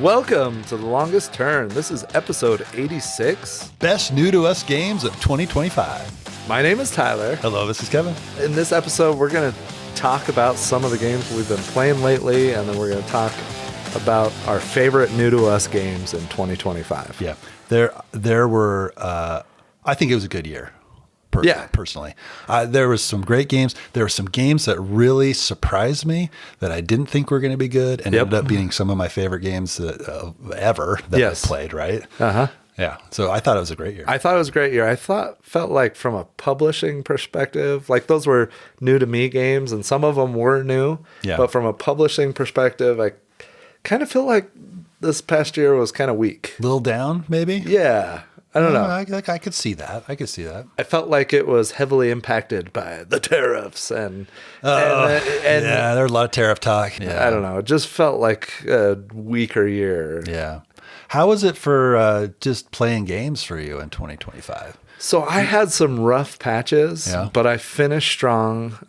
Welcome to The Longest Turn. This is episode 86. Best new to us games of 2025. My name is Tyler. Hello, this is Kevin. In this episode, we're going to talk about some of the games we've been playing lately, and then we're going to talk about our favorite new to us games in 2025. Yeah, there were, I think it was a good year. Personally. There was some great games. There were some games that really surprised me that I didn't think were going to be good and ended up being some of my favorite games ever that I've played, right? Uh-huh. Yeah. So I thought it was a great year. I felt like from a publishing perspective, like those were new to me games and some of them were new. Yeah. But from a publishing perspective, I kind of feel like this past year was kind of weak. Little down, maybe? Yeah. I don't know. I could see that. I felt like it was heavily impacted by the tariffs and yeah, there were a lot of tariff talk. Yeah. I don't know. It just felt like a weaker year. Yeah. How was it for just playing games for you in 2025? So I had some rough patches, but I finished strong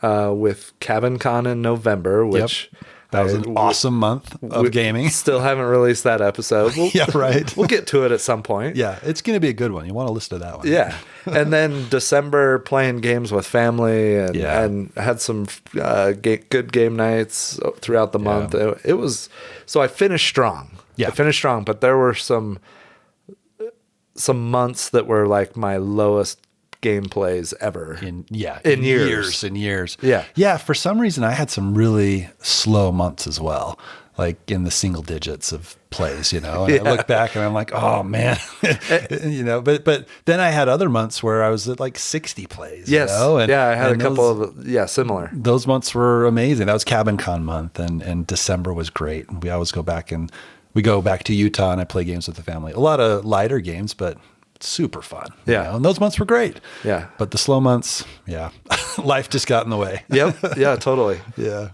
with Cabin Con in November, which... That was an awesome month of gaming. Still haven't released that episode. We'll get to it at some point. Yeah, it's going to be a good one. You want to listen to that one. Yeah. And then December, playing games with family and had some good game nights throughout the month. It was, so I finished strong. Yeah. I finished strong, but there were some months that were like my lowest gameplays ever in years. Yeah. For some reason, I had some really slow months as well, like in the single digits of plays, And I look back and I'm like, oh man, but then I had other months where I was at like 60 plays. Yes. I had a couple of similar. Those months were amazing. That was Cabin Con month, and December was great. We always go back to Utah and I play games with the family. A lot of lighter games, but super fun. And those months were great. Yeah. But the slow months, life just got in the way. Yep. Yeah, totally. Yeah.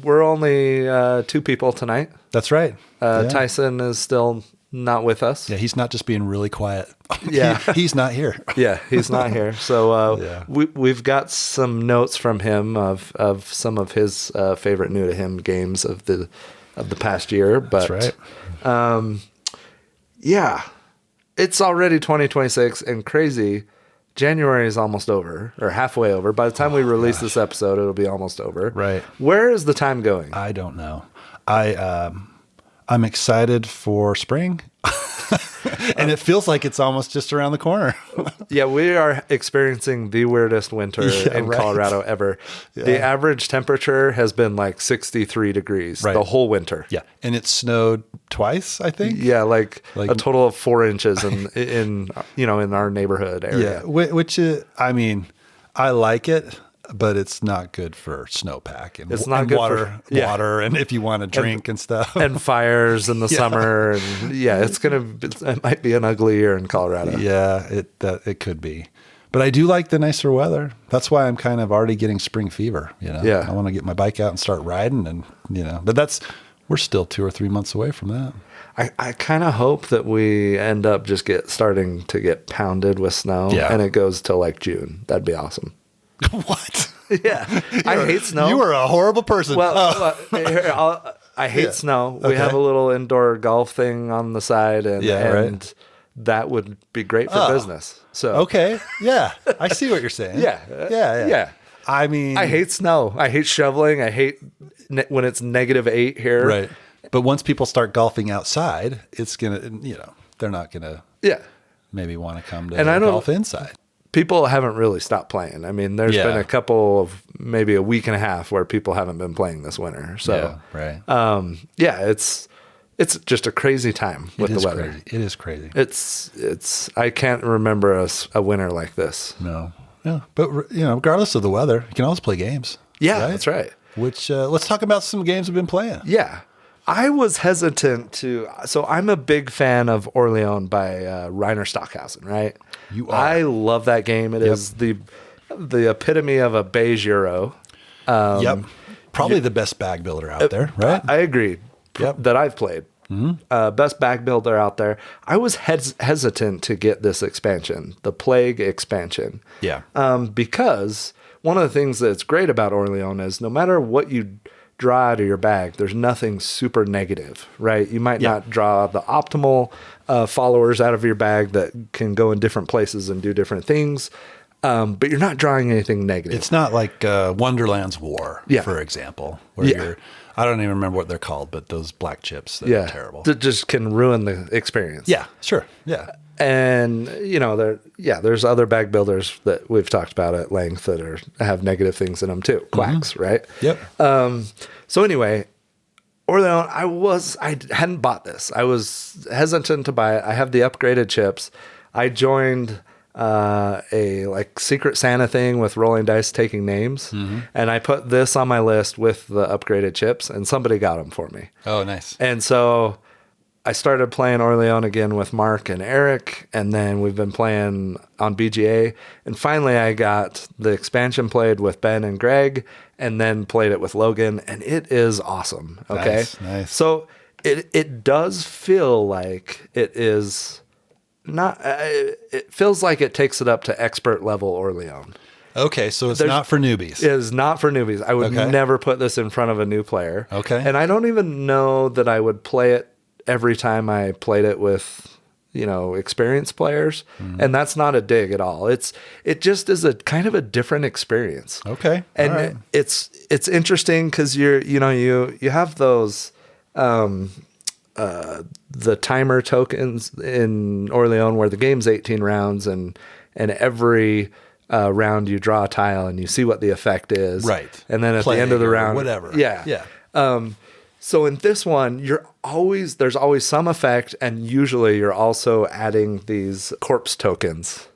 We're only 2 people tonight. That's right. Tyson is still not with us. Yeah, he's not just being really quiet. Yeah. He's not here. Yeah, he's not here. So we've got some notes from him of some of his favorite new to him games of the past year. But, that's right. It's already 2026 and crazy. January is almost over or halfway over. By the time we release this episode, it'll be almost over. Right. Where is the time going? I don't know. I'm excited for spring. And it feels like it's almost just around the corner. Yeah, we are experiencing the weirdest winter in Colorado ever. Yeah. The average temperature has been like 63 degrees the whole winter. Yeah, and it snowed twice, I think. Yeah, like a total of 4 inches in our neighborhood area. Yeah, which I like it. But it's not good for snowpack and it's not good water, and if you want to drink and stuff, and fires in the summer, and it might be an ugly year in Colorado. Yeah, it could be, but I do like the nicer weather. That's why I'm kind of already getting spring fever. I want to get my bike out and start riding, and but we're still 2 or 3 months away from that. I kind of hope that we end up just starting to get pounded with snow, and it goes till like June. That'd be awesome. What? Yeah. I hate snow. You are a horrible person. Well, I hate snow. We have a little indoor golf thing on the side, and that would be great for business. So okay. Yeah. I see what you're saying. Yeah. I mean, I hate snow. I hate shoveling. I hate when it's -8 here. Right. But once people start golfing outside, it's going to, they're not going to maybe want to come to golf inside. People haven't really stopped playing. I mean, there's been a couple of maybe a week and a half where people haven't been playing this winter. So, it's just a crazy time with the weather. Crazy. It is crazy. It's I can't remember a winter like this. No. Yeah. But regardless of the weather, you can always play games. Yeah, that's right. Which let's talk about some games we've been playing. Yeah. I was hesitant so I'm a big fan of Orleans by Rainer Stockhausen, right? You are. I love that game. It is the epitome of a beige Euro. Probably the best bag builder out there, right? I agree. That I've played. Mm-hmm. Best bag builder out there. I was hesitant to get this expansion, the Plague expansion. Yeah. Because one of the things that's great about Orleans is no matter what you draw out of your bag, there's nothing super negative, right? You might not draw the optimal followers out of your bag that can go in different places and do different things. But you're not drawing anything negative. It's not like Wonderland's War, for example, where I don't even remember what they're called, but those black chips that are terrible. That just can ruin the experience. Yeah, sure. Yeah. And, there's other bag builders that we've talked about at length that have negative things in them too. Quacks, right? Yep. So anyway, Orleans, I hadn't bought this. I was hesitant to buy it. I have the upgraded chips. I joined a like Secret Santa thing with rolling dice taking names, and I put this on my list with the upgraded chips, and somebody got them for me. Oh, nice. And so I started playing Orleans again with Mark and Eric, and then we've been playing on BGA, and finally I got the expansion played with Ben and Greg, and then played it with Logan, and it is awesome. Okay. Nice. So it does feel like it is not, it feels like it takes it up to expert level Orleans. Okay, so it's not for newbies. It is not for newbies. I would never put this in front of a new player. Okay. And I don't even know that I would play it every time I played it with, experienced players. And that's not a dig at all. It just is a kind of a different experience. Okay. And it's interesting because you have those, the timer tokens in Orleans where the game's 18 rounds and every round you draw a tile and you see what the effect is. Right. And then at the end of the round, whatever. Yeah. So in this one, there's always some effect, and usually you're also adding these corpse tokens.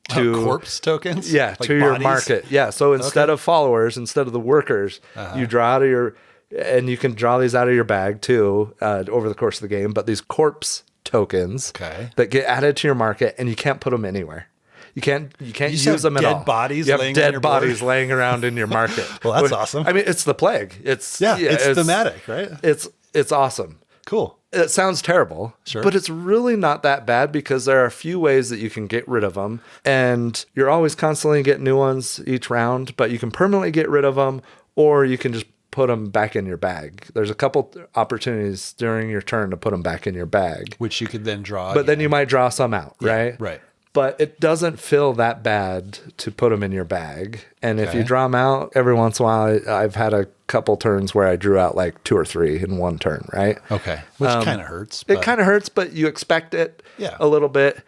Corpse tokens? Yeah, like to your bodies? Market. Yeah, so instead of followers, instead of the workers, you draw out of and you can draw these out of your bag too over the course of the game, but these corpse tokens that get added to your market, and you can't put them anywhere. You can't use them at all. Bodies you have dead bodies laying around in your market. Well, that's awesome. I mean, it's the plague. It's thematic, right? It's awesome. Cool. It sounds terrible, but it's really not that bad because there are a few ways that you can get rid of them, and you're always constantly getting new ones each round, but you can permanently get rid of them, or you can just put them back in your bag. There's a couple opportunities during your turn to put them back in your bag, which you could then draw. But then you might draw some out, right? Right. But it doesn't feel that bad to put them in your bag. And if you draw them out, every once in a while, I've had a couple turns where I drew out like 2 or 3 in one turn, right? Okay. Which kind of hurts. It kind of hurts, but you expect it a little bit.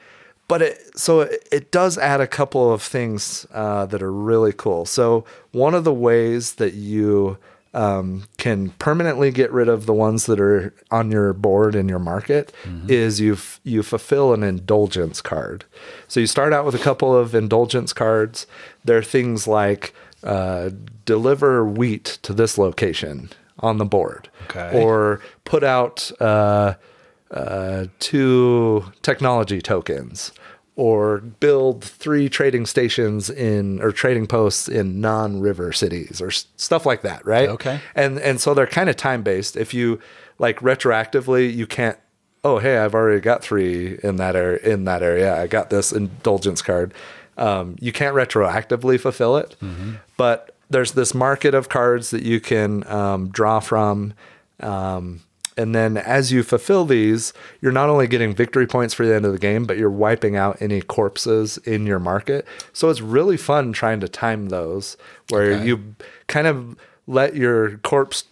But it does add a couple of things that are really cool. So one of the ways that you can permanently get rid of the ones that are on your board in your market is you fulfill an indulgence card. So you start out with a couple of indulgence cards. They're things like deliver wheat to this location on the board, or put out 2 technology tokens, or build 3 trading stations or trading posts in non-river cities, or stuff like that, right? Okay. And so they're kind of time-based. If you like retroactively, you can't, oh, hey, I've already got 3 in that area. I got this indulgence card. You can't retroactively fulfill it, but there's this market of cards that you can draw from. And then as you fulfill these, you're not only getting victory points for the end of the game, but you're wiping out any corpses in your market. So it's really fun trying to time those where you kind of let your corpse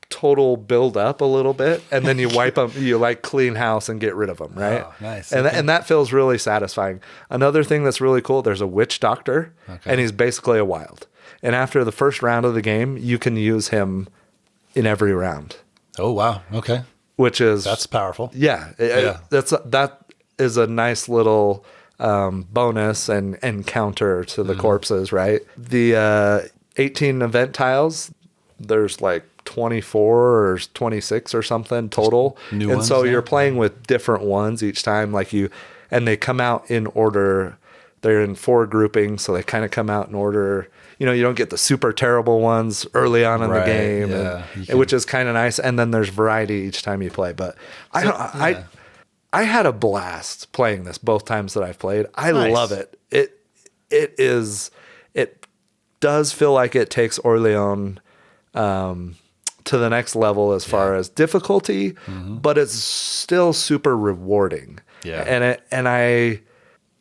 total build up a little bit, and then you wipe them, you like clean house and get rid of them, right? Oh, nice. And that feels really satisfying. Another thing that's really cool, there's a witch doctor, and he's basically a wild. And after the first round of the game, you can use him in every round. Oh, wow. Okay. That's powerful. Yeah. That is a nice little bonus and counter to the corpses, right? The 18 event tiles, there's like 24 or 26 or something total. New and ones, so you're playing with different ones each time, and they come out in order. They're in 4 groupings, so they kind of come out in order. You don't get the super terrible ones early on in the game, which is kind of nice. And then there's variety each time you play. But I had a blast playing this both times that I've played. I love it. It does feel like it takes Orleans to the next level as far as difficulty, but it's still super rewarding. Yeah. And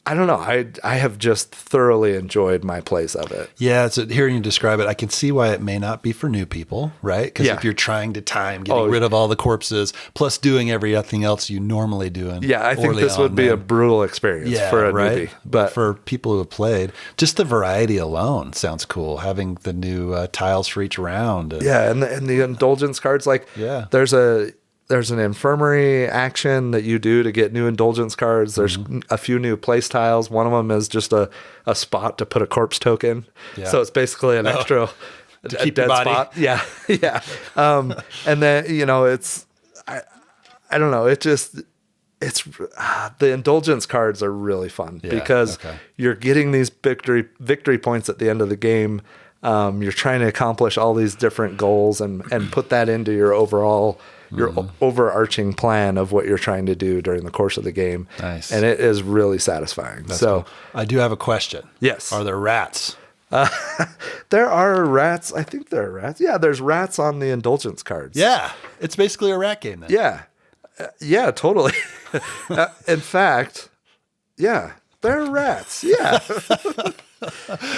I don't know. I have just thoroughly enjoyed my plays of it. Yeah, so hearing you describe it, I can see why it may not be for new people, right? Because if you're trying to time getting rid of all the corpses, plus doing everything else you normally do in I think this would be a brutal experience for a newbie. But for people who have played, just the variety alone sounds cool. Having the new tiles for each round. And the indulgence cards, like there's an infirmary action that you do to get new indulgence cards. There's a few new place tiles. One of them is just a spot to put a corpse token. Yeah. So it's basically an extra to keep dead spot. Yeah. Yeah. And then, it's, I don't know. It's the indulgence cards are really fun because you're getting these victory points at the end of the game. You're trying to accomplish all these different goals and put that into your overarching plan of what you're trying to do during the course of the game. Nice. And it is really satisfying. That's cool. I do have a question. Yes. Are there rats? There are rats. I think there are rats. Yeah, there's rats on the indulgence cards. Yeah. It's basically a rat game then. Yeah. Yeah, totally. In fact, there are rats. Yeah.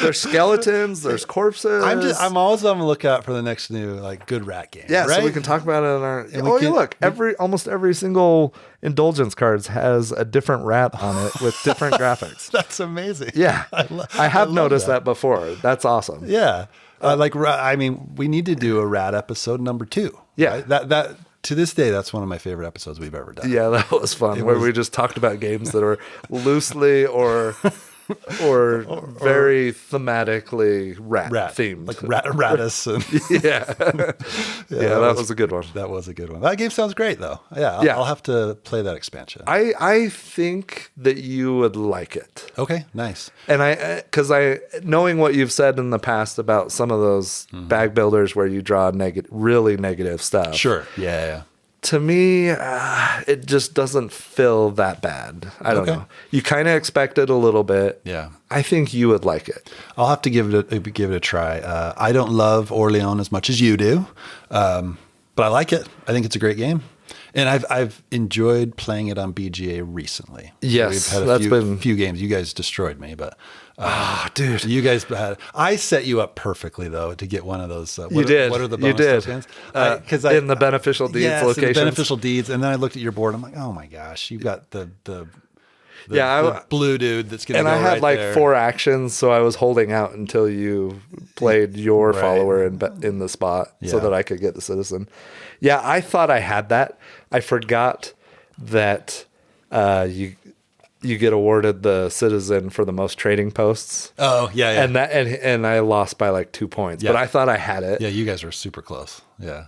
There's skeletons, there's corpses. I'm always on the lookout for the next new good rat game. Yeah, right? So we can talk about it in our look, almost every single indulgence cards has a different rat on it with different graphics. That's amazing. Yeah. I have noticed that before. That's awesome. Yeah. We need to do a rat episode number 2. Yeah. Right? That to this day, that's one of my favorite episodes we've ever done. Yeah, that was fun. We just talked about games that are loosely or very thematically rat themed, like Ratus. That was a good one. That was a good one. That game sounds great, though. I'll have to play that expansion. I think that you would like it. Okay, nice. And because knowing what you've said in the past about some of those bag builders where you draw really negative stuff. Sure. Yeah. To me, it just doesn't feel that bad. I don't know. You kind of expect it a little bit. Yeah. I think you would like it. I'll have to give it a try. I don't love Orleans as much as you do, but I like it. I think it's a great game. And I've enjoyed playing it on BGA recently. Yes, so we've had a few games. You guys destroyed me, but dude, you guys had. I set you up perfectly though to get one of those. You did. What are the bonus tokens? Because in the beneficial deeds locations. In the beneficial deeds, and then I looked at your board. I'm like, oh my gosh, you've got the blue dude that's going to go right there. And I had 4 actions, so I was holding out until you played your follower in the spot so that I could get the citizen. Yeah, I thought I had that. I forgot that you get awarded the citizen for the most trading posts. Oh, yeah. And I lost by 2 points, but I thought I had it. Yeah, you guys were super close. Yeah.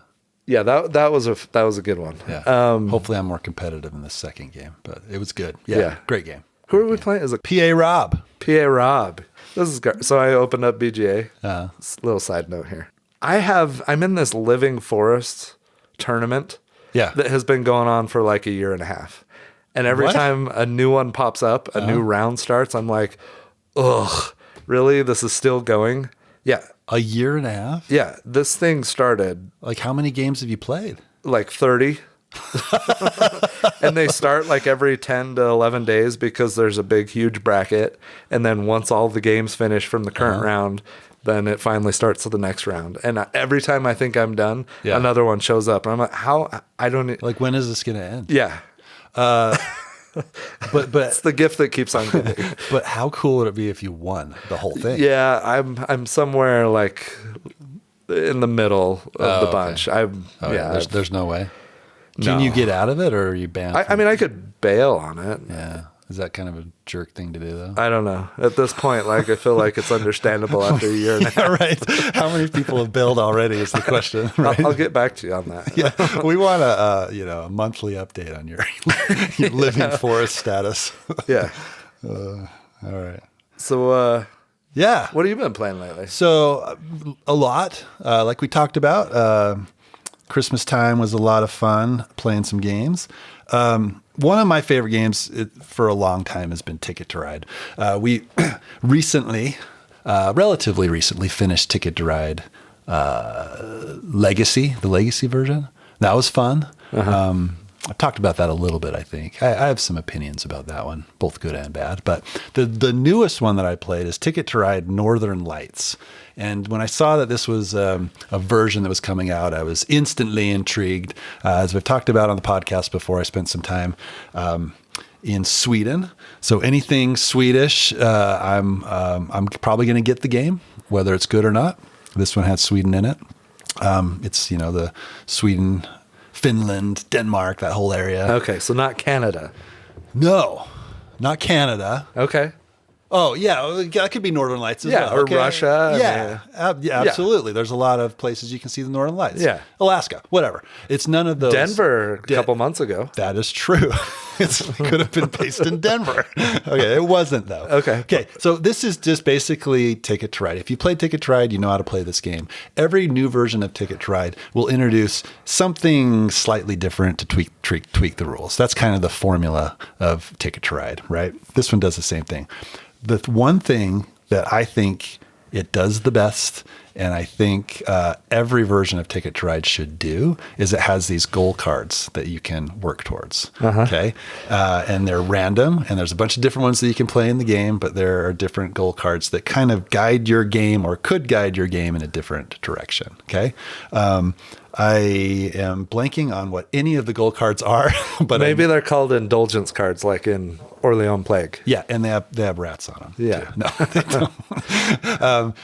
Yeah, that was a good one. Yeah. Hopefully I'm more competitive in the second game, but it was good. Yeah. Great game. Who are we playing? Is it PA Rob? PA Rob. This is good. So I opened up BGA. Little side note here. I'm in this Living Forest tournament that has been going on for a year and a half. And every time a new one pops up, a new round starts, I'm like, ugh, really? This is still going? Yeah. A year and a half? Yeah. This thing started. How many games have you played? 30. And they start every 10 to 11 days because there's a big, huge bracket. And then once all the games finish from the current round, then it finally starts to the next round. And every time I think I'm done, another one shows up. And I'm like, how? I don't... when is this going to end? Yeah. But it's the gift that keeps on giving. But how cool would it be if you won the whole thing? Yeah, I'm somewhere in the middle of the bunch. There's no way. Can you get out of it, or are you banned? I could bail on it. Yeah. Is that kind of a jerk thing to do, though? I don't know. At this point, I feel like it's understandable after a year and a half. Right. How many people have bailed already is the question. Right? I'll get back to you on that. Yeah. We want a monthly update on your Living Forest status. Yeah. All right. So, yeah. What have you been playing lately? So, a lot. Like we talked about, Christmas time was a lot of fun playing some games. One of my favorite games for a long time has been Ticket to Ride. We recently relatively recently finished Ticket to Ride Legacy, the Legacy version. That was fun. I've talked about that a little bit, I think. I have some opinions about that one, both good and bad. But the newest one that I played is Ticket to Ride Northern Lights. And when I saw that this was a version that was coming out, I was instantly intrigued. As we've talked about on the podcast before, I spent some time in Sweden. So anything Swedish, I'm probably going to get the game, whether it's good or not. This one has Sweden in it. It's, the Sweden, Finland, Denmark, that whole area. Okay, so not Canada. No, not Canada. Okay. Oh, yeah, that could be Northern Lights as well. Or okay. Russia. Yeah, absolutely. There's a lot of places you can see the Northern Lights. Yeah. Alaska, whatever. It's none of those. Denver a couple months ago. That is true. It could have been based in Denver. Okay, it wasn't, though. Okay, so this is just basically Ticket to Ride. If you play Ticket to Ride, you know how to play this game. Every new version of Ticket to Ride will introduce something slightly different to tweak the rules. That's kind of the formula of Ticket to Ride, right? This one does the same thing. The one thing that I think it does the best, and I think every version of Ticket to Ride should do, is it has these goal cards that you can work towards. Okay, and they're random, and there's a bunch of different ones that you can play in the game, but there are different goal cards that kind of guide your game or could guide your game in a different direction. Okay. I am blanking on what any of the goal cards are, but maybe they're called indulgence cards, like in Orleans Plague. Yeah, and they have rats on them. Yeah, too. No, they don't.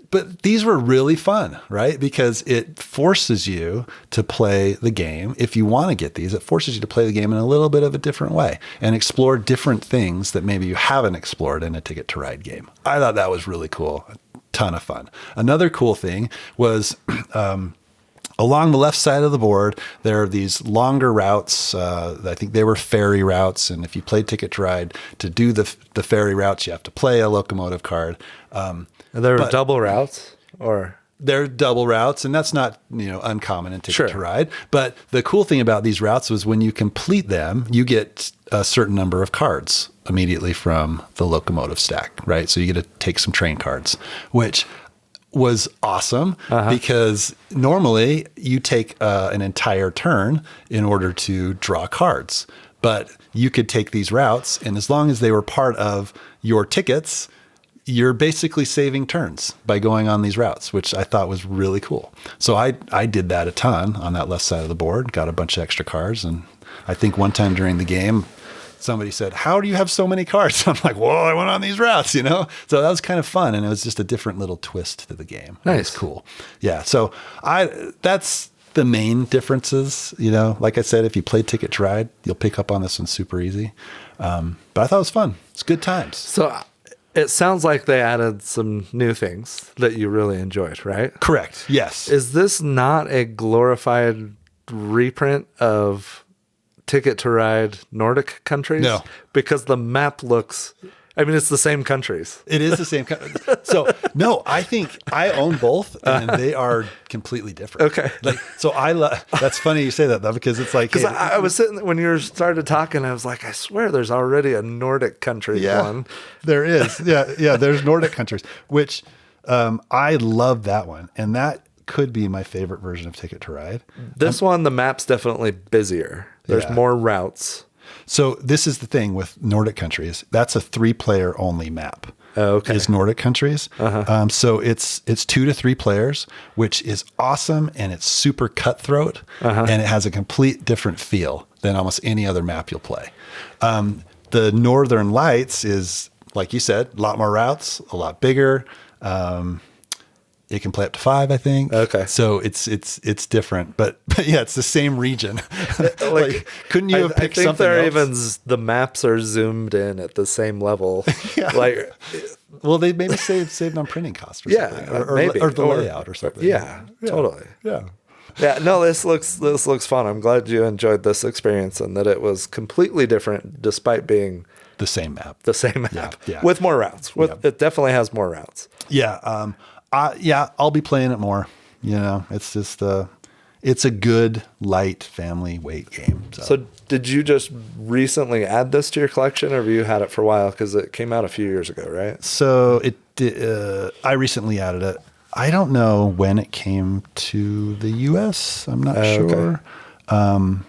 But these were really fun, right? Because it forces you to play the game. If you want to get these, it forces you to play the game in a little bit of a different way and explore different things that maybe you haven't explored in a Ticket to Ride game. I thought that was really cool. A ton of fun. Another cool thing was. Along the left side of the board, there are these longer routes. I think they were ferry routes. And if you play Ticket to Ride, to do the ferry routes, you have to play a locomotive card. There are double routes, or they're double routes, and that's not uncommon in Ticket to Ride. But the cool thing about these routes was when you complete them, you get a certain number of cards immediately from the locomotive stack, right? So you get to take some train cards, which was awesome because normally you take an entire turn in order to draw cards, but you could take these routes, and as long as they were part of your tickets, you're basically saving turns by going on these routes, which I thought was really cool. So I did that a ton on that left side of the board, got a bunch of extra cards, and I think one time during the game, somebody said, "How do you have so many cards?" I'm like, "Well, I went on these routes, So that was kind of fun, and it was just a different little twist to the game. Nice. It was cool. Yeah. So that's the main differences. Like I said, if you play Ticket to Ride, you'll pick up on this one super easy. But I thought it was fun. It's good times. So it sounds like they added some new things that you really enjoyed, right? Correct. Yes. Is this not a glorified reprint of Ticket to Ride Nordic countries? No. Because the map looks, it's the same countries. It is the same. So no, I think I own both, and they are completely different. Okay. That's funny you say that, though, because it's like, because I was sitting, when you started talking, I was like, I swear there's already a Nordic country one. There is. Yeah. There's Nordic countries, which I love that one. And that could be my favorite version of Ticket to Ride. This one, the map's definitely busier. There's more routes. So this is the thing with Nordic countries. That's a 3-player only map. Oh, okay. Is Nordic countries. So it's 2 to 3 players, which is awesome, and it's super cutthroat, and it has a complete different feel than almost any other map you'll play. The Northern Lights is, like you said, a lot more routes, a lot bigger. It can play up to 5, I think. Okay. So it's different, but yeah, it's the same region. Couldn't you have picked something else? Even the maps are zoomed in at the same level. Yeah. Well, they maybe saved on printing costs or something. Or the layout or something. Yeah, totally. Yeah. Yeah, no, this looks fun. I'm glad you enjoyed this experience and that it was completely different despite being the same map. Yeah. With more routes. It definitely has more routes. Yeah. I'll be playing it more. It's just it's a good, light family weight game. So did you just recently add this to your collection, or have you had it for a while? Because it came out a few years ago, right? So I recently added it. I don't know when it came to the U.S. I'm not sure. Okay.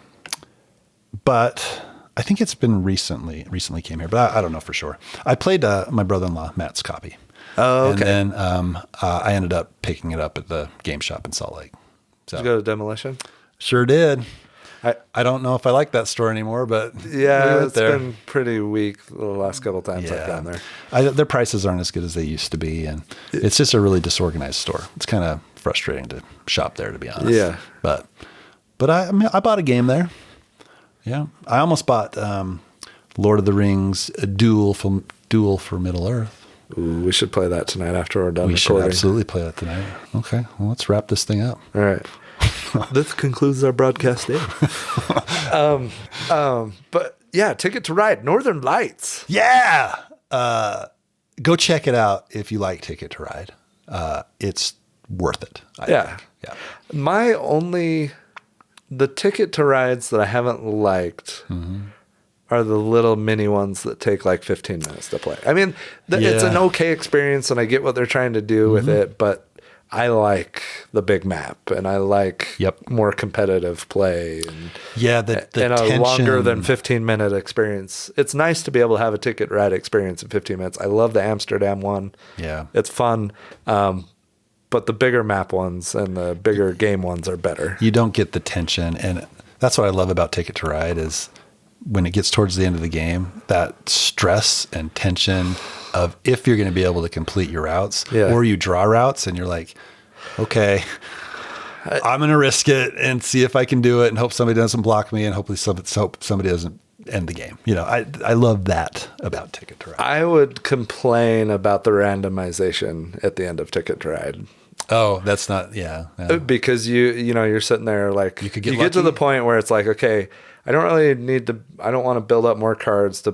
But I think it's been recently came here, but I don't know for sure. I played my brother-in-law, Matt's copy. Oh, okay. And then I ended up picking it up at the game shop in Salt Lake. So, did you go to Demolition? Sure did. I don't know if I like that store anymore, but yeah, it's been pretty weak the last couple times I've gone there. Their prices aren't as good as they used to be, and it's just a really disorganized store. It's kind of frustrating to shop there, to be honest. Yeah, but I bought a game there. Yeah, I almost bought Lord of the Rings, Duel for Middle Earth. Ooh, we should play that tonight after we're done recording. We should absolutely play that tonight. Okay, well, let's wrap this thing up. All right. This concludes our broadcast day. But yeah, Ticket to Ride, Northern Lights. Yeah. Go check it out if you like Ticket to Ride. It's worth it. I think. Yeah. The Ticket to Rides that I haven't liked are the little mini ones that take like 15 minutes to play. I mean, it's an okay experience, and I get what they're trying to do with it, but I like the big map, and I like more competitive play, and and a longer than 15-minute experience. It's nice to be able to have a Ticket Ride experience in 15 minutes. I love the Amsterdam one. Yeah, it's fun. But the bigger map ones and the bigger game ones are better. You don't get the tension, and that's what I love about Ticket to Ride is when it gets towards the end of the game, that stress and tension of if you're going to be able to complete your routes, or you draw routes and you're like, okay, I'm going to risk it and see if I can do it and hope somebody doesn't block me and hopefully somebody doesn't end the game. You know, I love that about Ticket to Ride. I would complain about the randomization at the end of Ticket to Ride. Oh, that's not, because you're sitting there like, you get to the point where it's like, okay, I don't want to build up more cards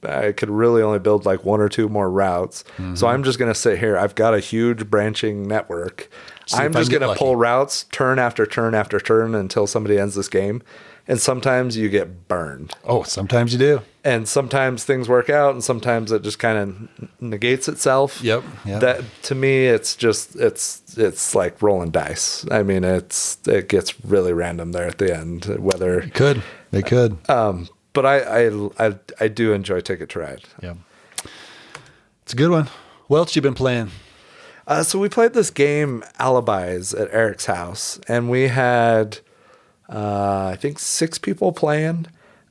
I could really only build like one or two more routes. So I'm just going to sit here. I've got a huge branching network. I'm just going to pull routes turn after turn after turn until somebody ends this game. And sometimes you get burned. Oh, sometimes you do. And sometimes things work out, and sometimes it just kind of negates itself. Yep. That to me, it's just it's like rolling dice. I mean, it gets really random there at the end. Whether they could. But I do enjoy Ticket to Ride. Yeah, it's a good one. What else you been playing? So we played this game Alibis at Eric's house, and we had I think 6 people playing.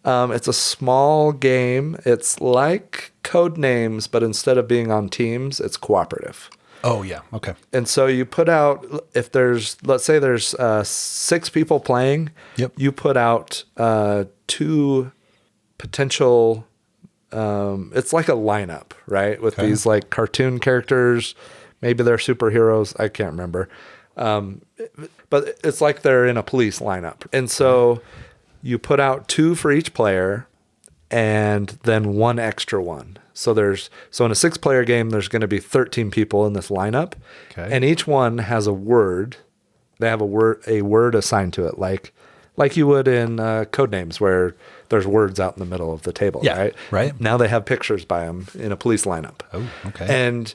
It's a small game. It's like Codenames, but instead of being on teams, it's cooperative. Oh, yeah. Okay. And so you put out, let's say there's 6 people playing, you put out 2 potential, it's like a lineup, right? With these like cartoon characters, maybe they're superheroes, I can't remember. But it's like they're in a police lineup. And so you put out 2 for each player and then 1 extra one. So in a 6-player game, there's going to be 13 people in this lineup. Okay. And each one has a word. They have a word assigned to it, like you would in Codenames, where there's words out in the middle of the table, right? Right. Now they have pictures by them in a police lineup. Oh, okay. And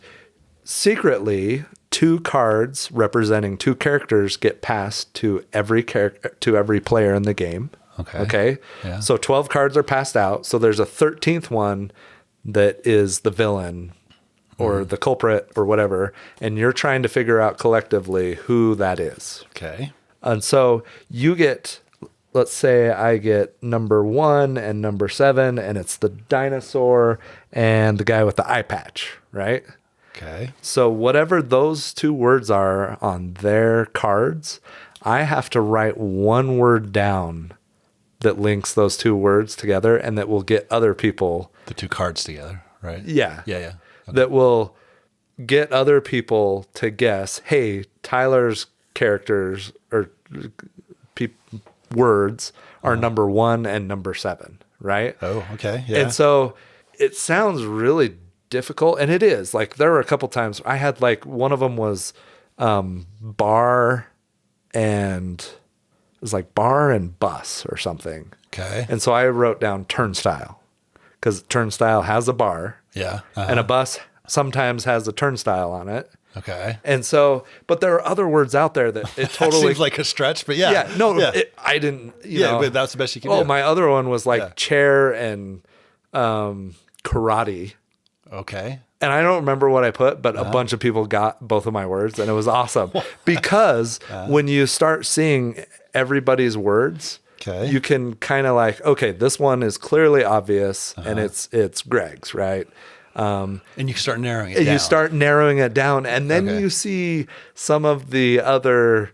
secretly, 2 cards representing 2 characters get passed to every player in the game. Okay. Yeah. So 12 cards are passed out. So there's a 13th one that is the villain or the culprit or whatever, and you're trying to figure out collectively who that is. Okay. And so you get, let's say I get number 1 and number 7, and it's the dinosaur and the guy with the eye patch, right? Okay. So whatever those 2 words are on their cards, I have to write 1 word down that links those 2 words together, and that will get other people... The 2 cards together, right? Yeah. Yeah. Okay. That will get other people to guess, hey, Tyler's characters or words are number 1 and number 7, right? Oh, okay. Yeah. And so it sounds really difficult, and it is. Like, there were a couple times I had, like, one of them was bar and was like bar and bus or something. Okay. And so I wrote down turnstile because turnstile has a bar. Yeah. And a bus sometimes has a turnstile on it. Okay. And so, but there are other words out there that it totally seems like a stretch, but yeah. Yeah, no, I didn't, you know. But that's the best you can do. Oh, my other one was like chair and karate. Okay. And I don't remember what I put, but a bunch of people got both of my words, and it was awesome because when you start seeing everybody's words, you can kind of like, okay, this one is clearly obvious, and it's Greg's, right? And you start narrowing it down. You start narrowing it down, and then you see some of the other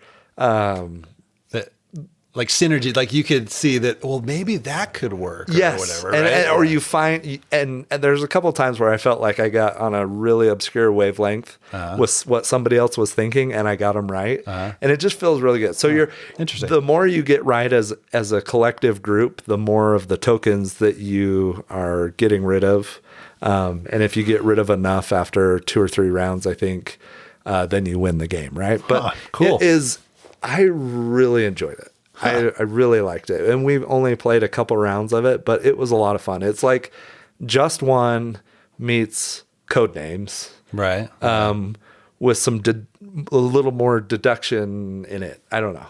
like synergy, like you could see that, well, maybe that could work or whatever. Right? Or you find, and there's a couple of times where I felt like I got on a really obscure wavelength with what somebody else was thinking, and I got them right. And it just feels really good. So you're interesting. The more you get right as a collective group, the more of the tokens that you are getting rid of. And if you get rid of enough after 2 or 3 rounds, I think, then you win the game, right? But cool. I really enjoyed it. I really liked it. And we've only played a couple rounds of it, but it was a lot of fun. It's like Just One meets Codenames. Right. With some a little more deduction in it. I don't know.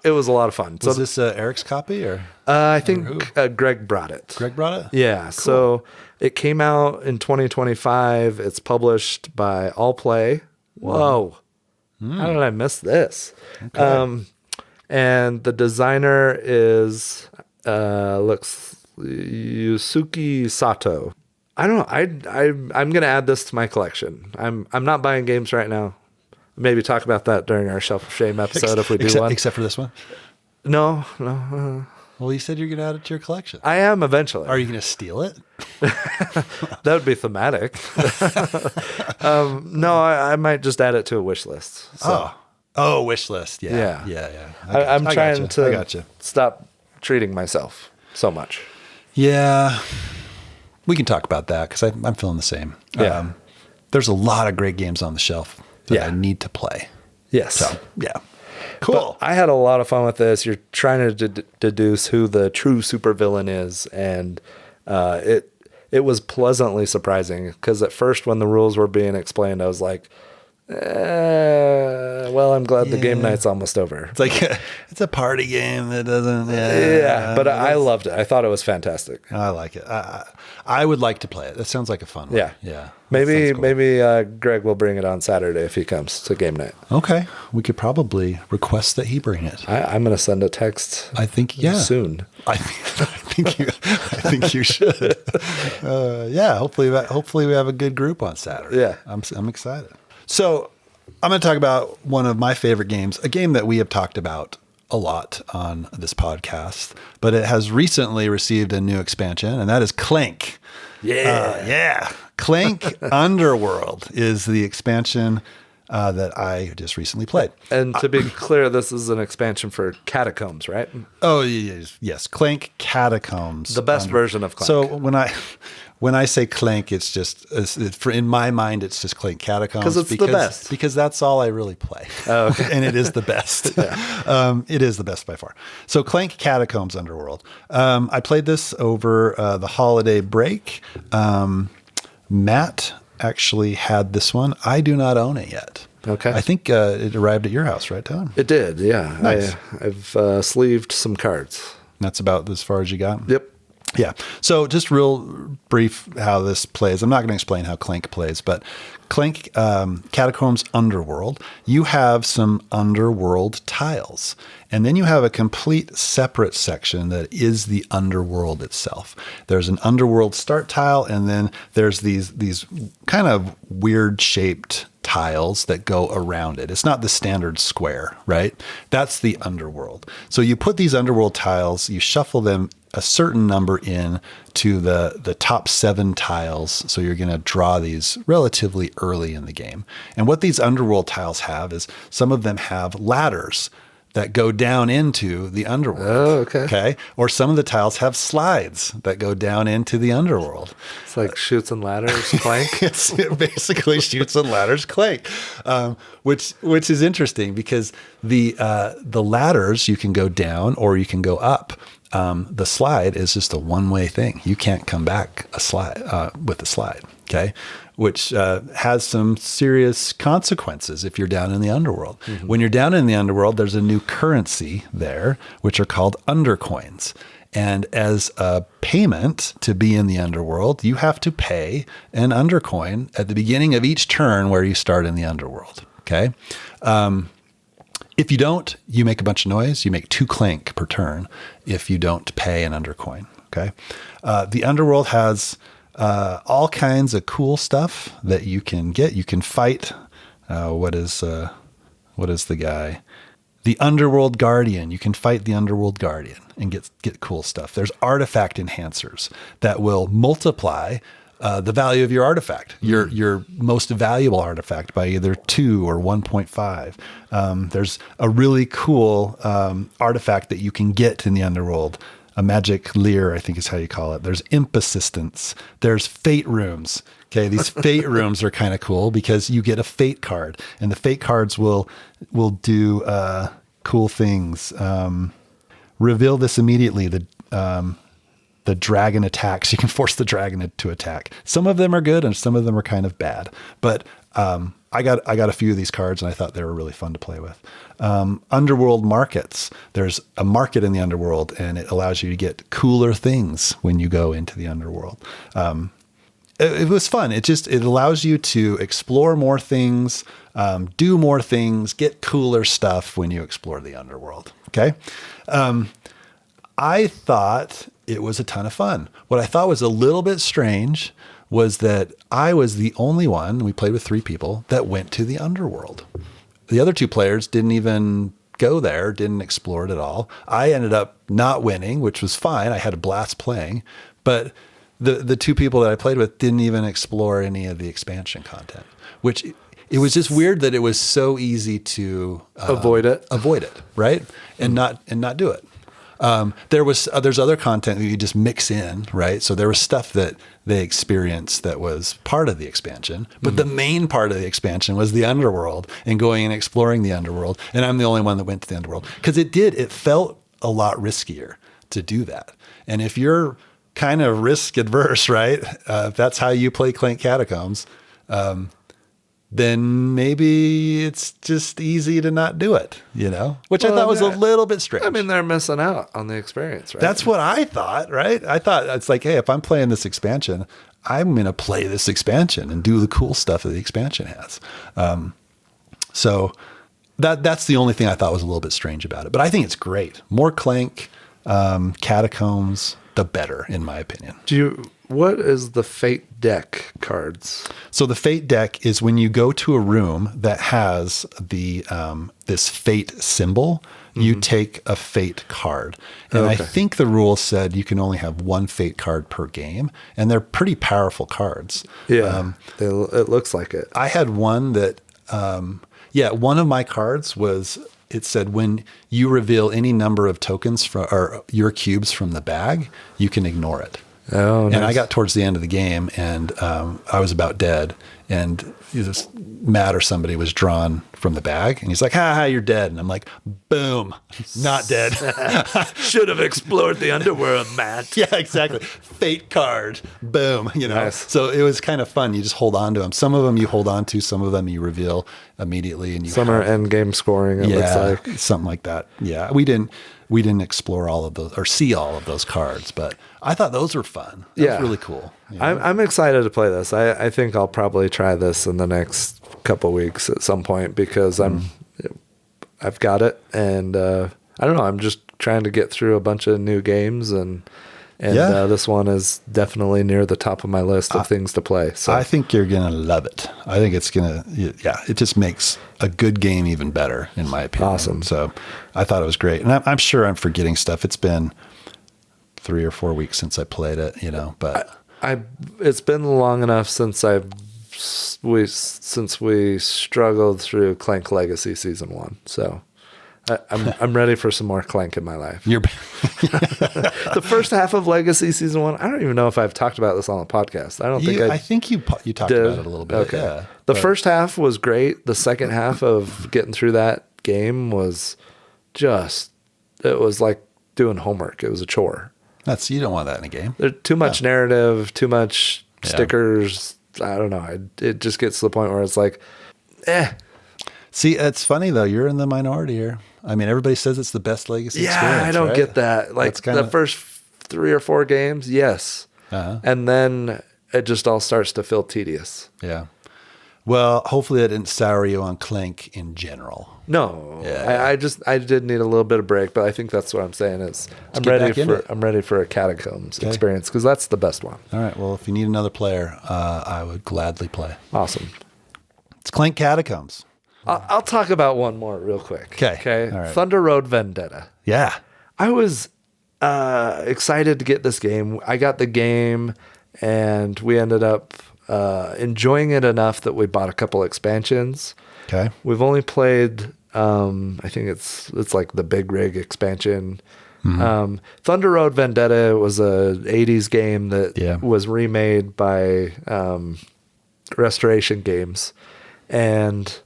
It was a lot of fun. Was this Eric's copy or? I think Greg brought it. Greg brought it? Yeah. Cool. So it came out in 2025. It's published by All Play. Whoa. How did I miss this? Okay. And the designer is looks Yusuke Sato. I don't know. I'm gonna add this to my collection. I'm not buying games right now. Maybe talk about that during our Shelf of Shame episode if we do one. Except for this one? No. Well, you said you're gonna add it to your collection. I am eventually. Are you gonna steal it? That would be thematic. No, I might just add it to a wish list. So. Oh, wish list. Yeah. I'm trying to stop treating myself so much. Yeah. We can talk about that because I'm feeling the same. Yeah. There's a lot of great games on the shelf that I need to play. Yes. So, yeah. Cool. But I had a lot of fun with this. You're trying to deduce who the true supervillain is, and it was pleasantly surprising because at first when the rules were being explained, I was like, well, I'm glad the game night's almost over. It's like it's a party game that doesn't. But I loved it. I thought it was fantastic. I like it. I would like to play it. That sounds like a fun one. Yeah. Maybe Greg will bring it on Saturday if he comes to game night. Okay, we could probably request that he bring it. I'm going to send a text. I think soon. I think you should. Hopefully we have a good group on Saturday. Yeah, I'm excited. So I'm going to talk about one of my favorite games, a game that we have talked about a lot on this podcast, but it has recently received a new expansion, and that is Clank. Clank Underworld is the expansion that I just recently played. And to be clear, this is an expansion for Catacombs, right? Oh, yes. Clank Catacombs. The best version of Clank. So when I say Clank, it's just, in my mind, it's just Clank Catacombs. Because it's the best. Because that's all I really play. Oh, okay. And it is the best. It is the best by far. So Clank Catacombs Underworld. I played this over the holiday break. Matt actually had this one. I do not own it yet. Okay. I think it arrived at your house, right, Tom? It did, yeah. Nice. I've sleeved some cards. That's about as far as you got? Yep. Yeah. So just real brief how this plays. I'm not going to explain how Clank plays, but Clank Catacombs Underworld, you have some Underworld tiles. And then you have a complete separate section that is the Underworld itself. There's an Underworld start tile, and then there's these kind of weird shaped tiles that go around it. It's not the standard square, right? That's the Underworld. So you put these Underworld tiles, you shuffle them a certain number in to the top 7 tiles. So you're going to draw these relatively early in the game. And what these Underworld tiles have is some of them have ladders that go down into the underworld. Oh, okay. Okay. Or some of the tiles have slides that go down into the underworld. It's like Chutes and Ladders, Clank. It basically Chutes and Ladders, Clank, which is interesting because the ladders, you can go down or you can go up. The slide is just a one-way thing. You can't come back with a slide. Okay. Which has some serious consequences if you're down in the underworld. Mm-hmm. When you're down in the underworld, there's a new currency there, which are called undercoins. And as a payment to be in the underworld, you have to pay an undercoin at the beginning of each turn where you start in the underworld. Okay. If you don't, you make a bunch of noise. You make 2 clank per turn if you don't pay an undercoin. Okay. The underworld has all kinds of cool stuff that you can get. You can fight. What is the guy? The Underworld Guardian. You can fight the Underworld Guardian and get cool stuff. There's artifact enhancers that will multiply the value of your artifact, your most valuable artifact, by either 2 or 1.5. There's a really cool artifact that you can get in the underworld. A magic leer, I think is how you call it. There's imp assistance. There's fate rooms. Okay, these fate rooms are kind of cool because you get a fate card, and the fate cards will do cool things. Reveal this immediately. The dragon attacks. You can force the dragon to attack. Some of them are good, and some of them are kind of bad. But I got a few of these cards, and I thought they were really fun to play with. Underworld markets. There's a market in the underworld, and it allows you to get cooler things when you go into the underworld. It was fun. It allows you to explore more things, do more things, get cooler stuff when you explore the underworld. Okay. I thought it was a ton of fun. What I thought was a little bit strange was that I was the only one, we played with 3 people, that went to the underworld. The other 2 players didn't even go there, didn't explore it at all. I ended up not winning, which was fine. I had a blast playing, but the 2 people that I played with didn't even explore any of the expansion content, which it was just weird that it was so easy to avoid it, right? And not do it. There's other content that you just mix in, right? So there was stuff that they experienced that was part of the expansion, but the main part of the expansion was the underworld and going and exploring the underworld. And I'm the only one that went to the underworld because it felt a lot riskier to do that. And if you're kind of risk adverse, right? If that's how you play Clank Catacombs, then maybe it's just easy to not do it, which I thought was a little bit strange. I mean, they're missing out on the experience, right? That's what I thought, right? I thought it's like, hey, if I'm playing this expansion, I'm going to play this expansion and do the cool stuff that the expansion has. So that's the only thing I thought was a little bit strange about it, but I think it's great. More Clank, Catacombs, the better, in my opinion. What is the Fate deck cards? So the Fate deck is when you go to a room that has the this Fate symbol, you take a Fate card. And I think the rules said you can only have 1 Fate card per game, and they're pretty powerful cards. Yeah, it looks like it. I had one that, one of my cards was, it said when you reveal any number of tokens or your cubes from the bag, you can ignore it. Oh, nice. And I got towards the end of the game, and I was about dead, and Matt or somebody was drawn from the bag, and he's like, ha, you're dead. And I'm like, boom, not dead. Should have explored the underworld, Matt. Yeah, exactly. Fate card, boom. Nice. So it was kind of fun. You just hold on to them. Some of them you hold on to, some of them you reveal immediately. And some are end game scoring, it looks like. Something like that. Yeah, we didn't explore all of those or see all of those cards, but I thought those were fun. That was really cool. I'm excited to play this. I think I'll probably try this in the next couple weeks at some point because I've got it, and I don't know. I'm just trying to get through a bunch of new games, and this one is definitely near the top of my list of things to play. So I think you're gonna love it. I think it's gonna. It just makes a good game even better, in my opinion. Awesome. So I thought it was great, and I'm sure I'm forgetting stuff. It's been 3 or 4 weeks since I played it, but it's been long enough since we struggled through Clank Legacy Season 1. So I'm ready for some more Clank in my life. The first half of Legacy Season 1, I don't even know if I've talked about this on the podcast. I think you talked about it a little bit. Okay. Yeah, the first half was great. The second half of getting through that game was it was like doing homework. It was a chore. You don't want that in a game. There's too much narrative, too much stickers. I don't know. It just gets to the point where it's like, See, it's funny though. You're in the minority here. I mean, everybody says it's the best Legacy experience. I don't get that. Like the first 3 or 4 games, yes. And then it just all starts to feel tedious. Yeah. Well, hopefully that didn't sour you on Clank in general. No. Yeah. I did need a little bit of break, but I think that's what I'm saying is I'm ready for a Catacombs experience because that's the best one. All right. Well, if you need another player, I would gladly play. Awesome. It's Clank Catacombs. I'll talk about one more real quick. Okay. All right. Thunder Road Vendetta. Yeah. I was excited to get this game. I got the game, and we ended up enjoying it enough that we bought a couple expansions. Okay. We've only played, I think it's like the Big Rig expansion. Mm-hmm. Thunder Road Vendetta was a 80s game that was remade by Restoration Games, and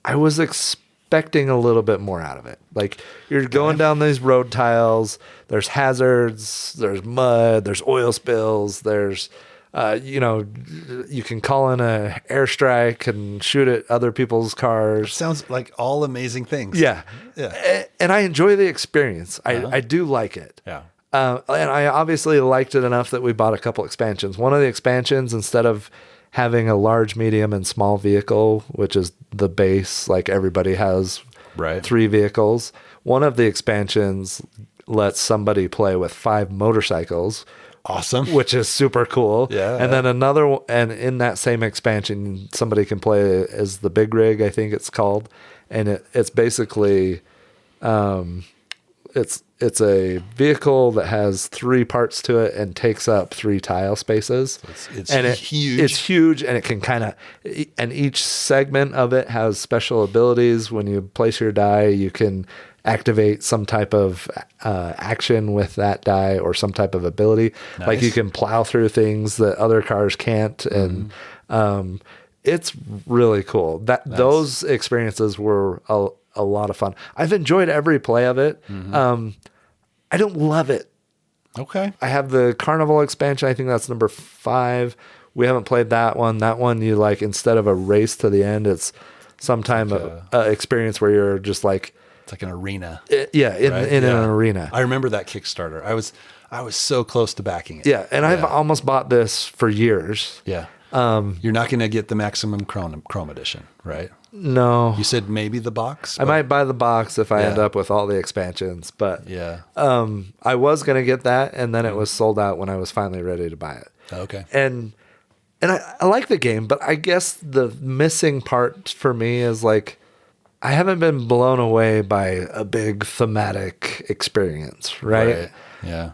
I was expecting a little bit more out of it. Like you're going down these road tiles, there's hazards, there's mud, there's oil spills, there's, you can call in a airstrike and shoot at other people's cars. Sounds like all amazing things. Yeah. And I enjoy the experience. I do like it. Yeah. And I obviously liked it enough that we bought a couple expansions. One of the expansions, instead of having a large, medium, and small vehicle, which is the base, like everybody has 3 vehicles. One of the expansions lets somebody play with 5 motorcycles. Awesome. Which is super cool. Yeah. And then another one, and in that same expansion, somebody can play as the Big Rig, I think it's called. And it's basically, it's a vehicle that has 3 parts to it and takes up 3 tile spaces. It's huge. It's huge, and it can and each segment of it has special abilities. When you place your die, you can activate some type of action with that die or some type of ability. Nice. Like you can plow through things that other cars can't, and it's really cool. Those experiences were a lot of fun. I've enjoyed every play of it. Mm-hmm. I don't love it. Okay. I have the Carnival expansion. I think that's number 5. We haven't played that one. That one, you like, instead of a race to the end, it's sometime a experience where you're just like, it's like an arena. In an arena. I remember that Kickstarter. I was so close to backing it. Yeah, and I've almost bought this for years. Yeah. You're not going to get the maximum Chrome edition, right? No. You said maybe the box? I might buy the box if I end up with all the expansions, but I was going to get that, and then it was sold out when I was finally ready to buy it. Okay. And I like the game, but I guess the missing part for me is like, I haven't been blown away by a big thematic experience, right? Yeah.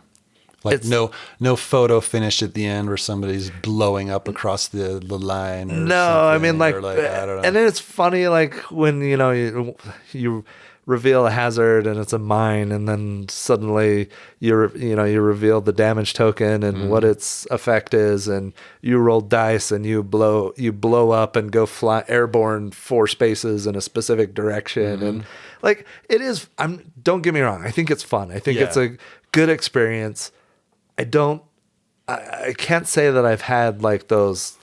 Like no photo finish at the end where somebody's blowing up across the line. Or no, I mean like I don't know. And then it's funny, like when you reveal a hazard and it's a mine, and then suddenly you reveal the damage token and what its effect is, and you roll dice and you blow up and go fly airborne 4 spaces in a specific direction, and like it is. Don't get me wrong. I think it's fun. I think it's a good experience. I can't say that I've had like those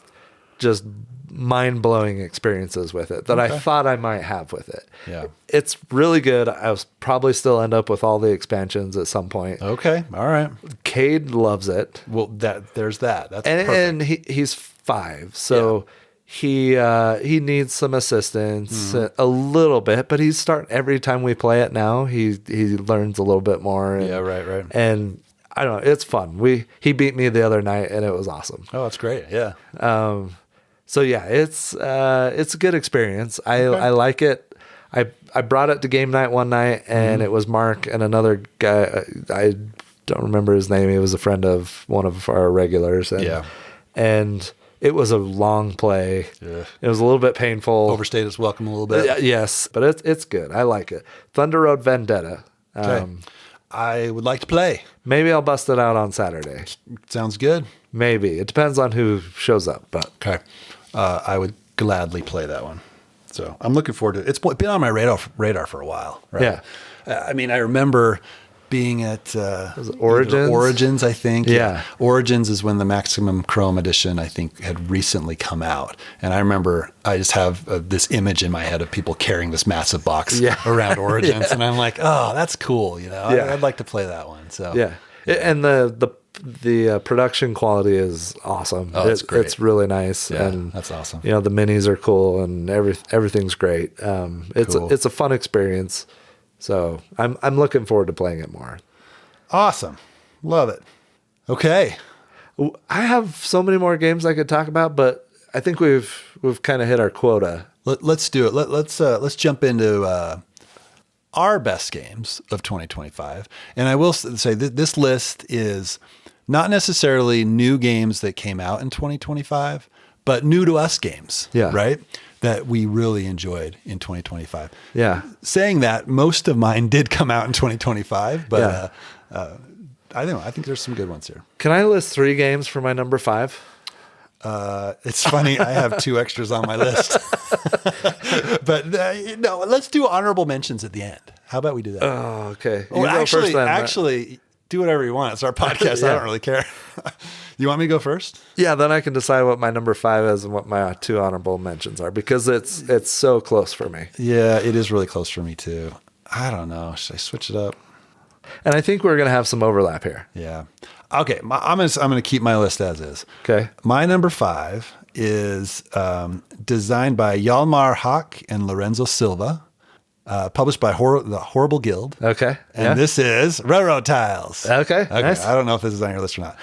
just mind-blowing experiences with it that I thought I might have with it. Yeah. It's really good. I'll probably still end up with all the expansions at some point. Okay. All right. Cade loves it. Well, there's that. That's perfect. And he's 5, so he needs some assistance a little bit, but he's every time we play it now, he learns a little bit more. And, right. And I don't know, it's fun. He beat me the other night and it was awesome. Oh, that's great. Yeah. So yeah, it's a good experience. I like it. I brought it to game night one night, and it was Mark and another guy. I don't remember his name. He was a friend of one of our regulars. And It was a long play. Yeah. It was a little bit painful. Overstayed its welcome a little bit. Yes, but it's good. I like it. Thunder Road Vendetta. Okay. I would like to play. Maybe I'll bust it out on Saturday. Sounds good. Maybe. It depends on who shows up. But okay. I would gladly play that one. So I'm looking forward to it. It's been on my radar for a while. Right? Yeah. I mean, I remember being at Origins, I think. Yeah. Origins is when the Maximum Chrome edition, I think, had recently come out. And I remember I just have this image in my head of people carrying this massive box around Origins. And I'm like, oh, that's cool. You know, I'd like to play that one. So yeah. And the production quality is awesome. Oh, it's great. It's really nice. Yeah, and that's awesome. You know, the minis are cool and everything's great. It's a fun experience. So I'm looking forward to playing it more. Awesome. Love it. Okay. I have so many more games I could talk about, but I think we've kind of hit our quota. Let's do it. Let's jump into our best games of 2025. And I will say that this list is not necessarily new games that came out in 2025, but new to us games. Yeah. Right? That we really enjoyed in 2025. Yeah. Saying that, most of mine did come out in 2025, but I think there's some good ones here. Can I list 3 games for my number 5? It's funny. I have 2 extras on my list, but no, let's do honorable mentions at the end. How about we do that? Oh, okay. Actually, do whatever you want. It's our podcast. I don't really care. You want me to go first? Yeah, then I can decide what my number 5 is and what my 2 honorable mentions are, because it's so close for me. Yeah, it is really close for me too. I don't know. Should I switch it up? And I think we're going to have some overlap here. Yeah. Okay. I'm going to keep my list as is. Okay. My number 5 is designed by Hjalmar Hawk and Lorenzo Silva. Published by the Horrible Guild. Okay. And this is Railroad Tiles. Okay. Nice. I don't know if this is on your list or not.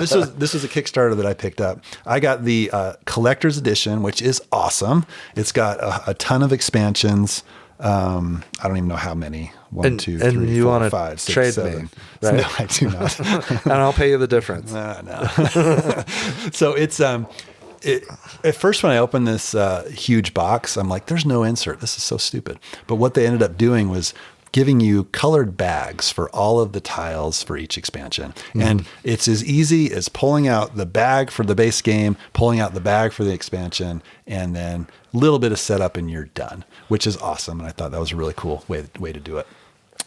This was a Kickstarter that I picked up. I got the collector's edition, which is awesome. It's got a ton of expansions. I don't even know how many. 1, 2, 3, 4, 5, 6, 7. Me, right? No, I do not. And I'll pay you the difference. No. So it's at first when I opened this huge box, I'm like, there's no insert. This is so stupid. But what they ended up doing was giving you colored bags for all of the tiles for each expansion. Mm-hmm. And it's as easy as pulling out the bag for the base game, pulling out the bag for the expansion, and then a little bit of setup and you're done, which is awesome. And I thought that was a really cool way to do it.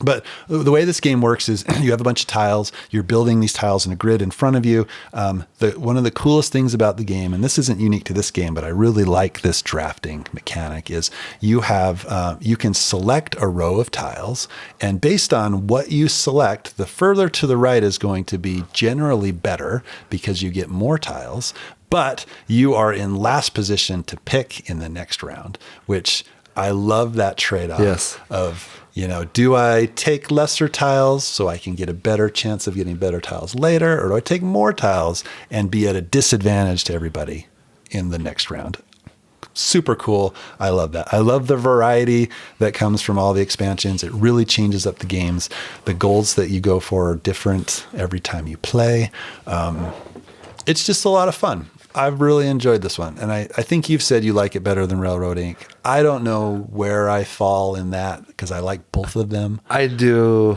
But the way this game works is you have a bunch of tiles. You're building these tiles in a grid in front of you. One of the coolest things about the game, and this isn't unique to this game, but I really like this drafting mechanic, is you can select a row of tiles, and based on what you select, the further to the right is going to be generally better because you get more tiles, but you are in last position to pick in the next round, which I love that trade-off of, do I take lesser tiles so I can get a better chance of getting better tiles later, or do I take more tiles and be at a disadvantage to everybody in the next round? Super cool. I love that. I love the variety that comes from all the expansions. It really changes up the games. The goals that you go for are different every time you play. It's just a lot of fun. I've really enjoyed this one. And I think you've said you like it better than Railroad Inc. I don't know where I fall in that because I like both of them. I do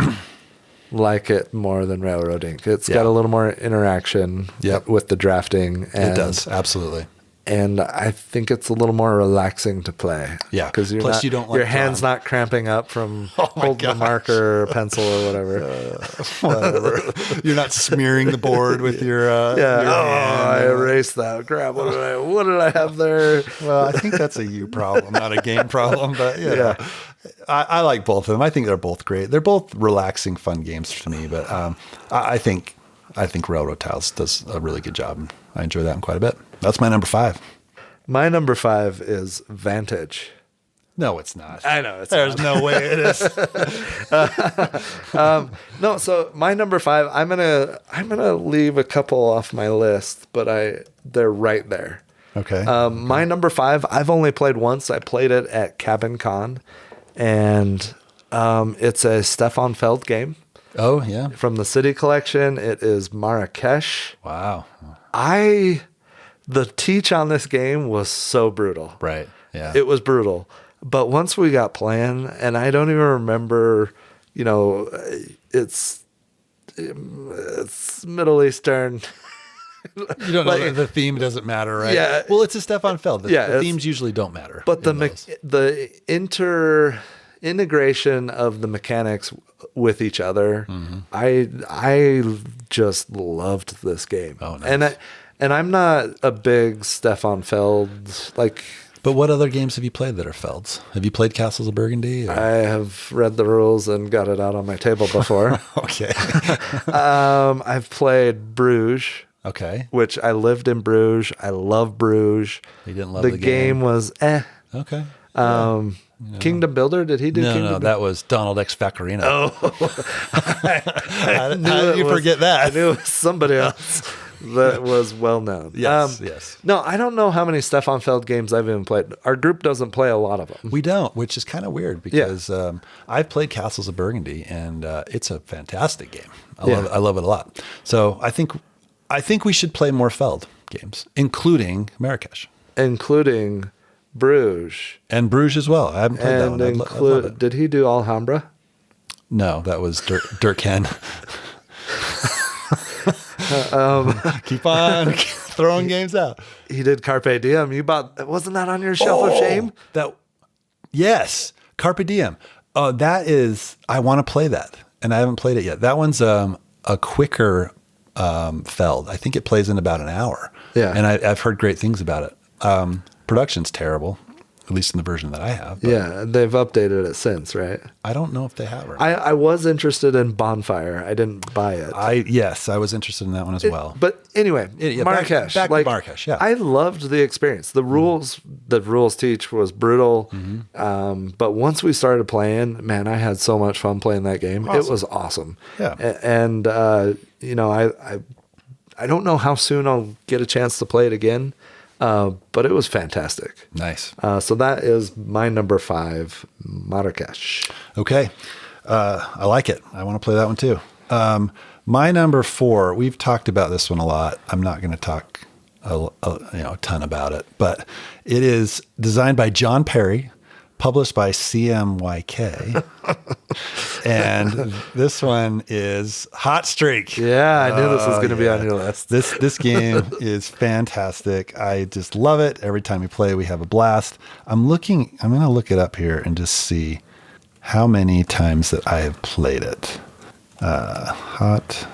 like it more than Railroad Inc. It's got a little more interaction with the drafting. And it does. Absolutely. And I think it's a little more relaxing to play. Yeah. Because you don't like your hand's not cramping up from holding the marker or pencil or whatever. You're not smearing the board with your hand. I erased that. Crap. What did I have there? Well, I think that's a you problem, not a game problem. But I like both of them. I think they're both great. They're both relaxing, fun games to me. But I think Railroad Tiles does a really good job. I enjoy that one quite a bit. That's my number 5. My number 5 is Vantage. No, it's not. I know. There's no way it is. No, so my number 5, I'm gonna leave a couple off my list, but they're right there. Okay. My number 5, I've only played once. I played it at Cabin Con, and it's a Stefan Feld game. Oh yeah. From the City Collection, it is Marrakesh. Wow. the teach on this game was so brutal. Right. Yeah. It was brutal. But once we got playing, and I don't even remember, it's Middle Eastern. You don't know the theme doesn't matter, right? Yeah. Well, it's a Stefan Feld. The themes usually don't matter. But the integration of the mechanics with each other, I just loved this game. Oh, nice. And I'm not a big Stefan Feld But what other games have you played that are Felds? Have you played Castles of Burgundy? Or? I have read the rules and got it out on my table before. Okay. I've played Bruges. Okay. Which I lived in Bruges. I love Bruges. You didn't love the game was Okay. Kingdom Builder, did he do Kingdom Builder? No, that was Donald X. Vaccarino. Oh. How did you forget that? I knew it was somebody else that was well known. Yes. No, I don't know how many Stefan Feld games I've even played. Our group doesn't play a lot of them. We don't, which is kind of weird because I've played Castles of Burgundy and it's a fantastic game. I love it a lot. So I think we should play more Feld games, including Marrakesh. Including Bruges. And Bruges as well. I haven't played that one. I'd love it. Did he do Alhambra? No, that was Dirk Ken. Keep on throwing games out. He did Carpe Diem. Wasn't that on your shelf of shame? Yes, Carpe Diem. I want to play that, and I haven't played it yet. That one's a quicker Feld. I think it plays in about an hour. Yeah, and I've heard great things about it. Production's terrible, at least in the version that I have. But yeah, they've updated it since, right? I don't know if they have. I was interested in Bonfire. I didn't buy it. I was interested in that one as well. But anyway, Marrakesh. Back to Marrakesh, yeah. I loved the experience. The rules teach was brutal. But once we started playing, man, I had so much fun playing that game. Awesome. It was awesome. Yeah. And I don't know how soon I'll get a chance to play it again. But it was fantastic. Nice. So that is my number 5, Marrakesh. Okay. I like it. I want to play that one too. My number 4, we've talked about this one a lot. I'm not going to talk a ton about it, but it is designed by John Perry, published by CMYK. And this one is Hot Streak. Yeah, I knew this was going to be on your list. This game is fantastic. I just love it. Every time we play, we have a blast. I'm going to look it up here and just see how many times that I have played it. Hot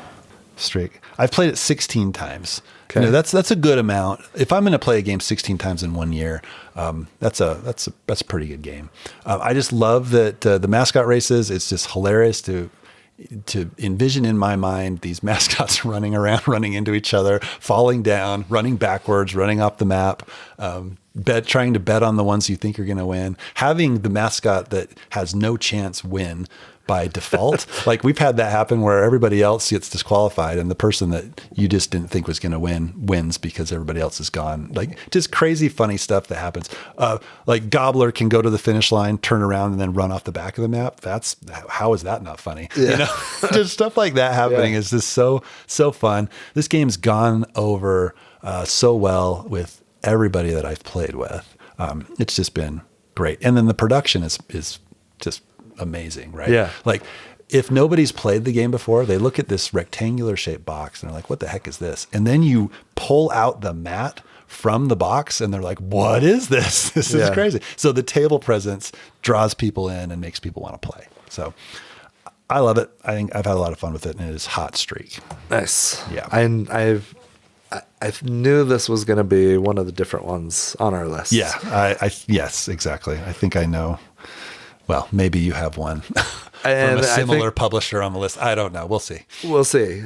Streak. I've played it 16 times. Okay. That's a good amount. If I'm going to play a game 16 times in 1 year, that's a pretty good game. I just love that the mascot races. It's just hilarious to envision in my mind these mascots running around, running into each other, falling down, running backwards, running off the map, trying to bet on the ones you think are going to win, having the mascot that has no chance win by default. Like we've had that happen where everybody else gets disqualified and the person that you just didn't think was going to win wins because everybody else is gone. Like just crazy funny stuff that happens. Like Gobbler can go to the finish line, turn around and then run off the back of the map. How is that not funny? Yeah. Just stuff like that happening is just so fun. This game's gone over so well with everybody that I've played with. It's just been great. And then the production is just amazing, right? Yeah. Like if nobody's played the game before, they look at this rectangular shaped box and they're like, what the heck is this? And then you pull out the mat from the box and they're like, what is this? This is crazy. So the table presence draws people in and makes people want to play. So I love it. I think I've had a lot of fun with it and it is Hot Streak. Nice. Yeah. I knew this was going to be one of the different ones on our list. Yeah. Yes, exactly. I think I know. Well, maybe you have one from a similar publisher on the list. I don't know. We'll see. We'll see.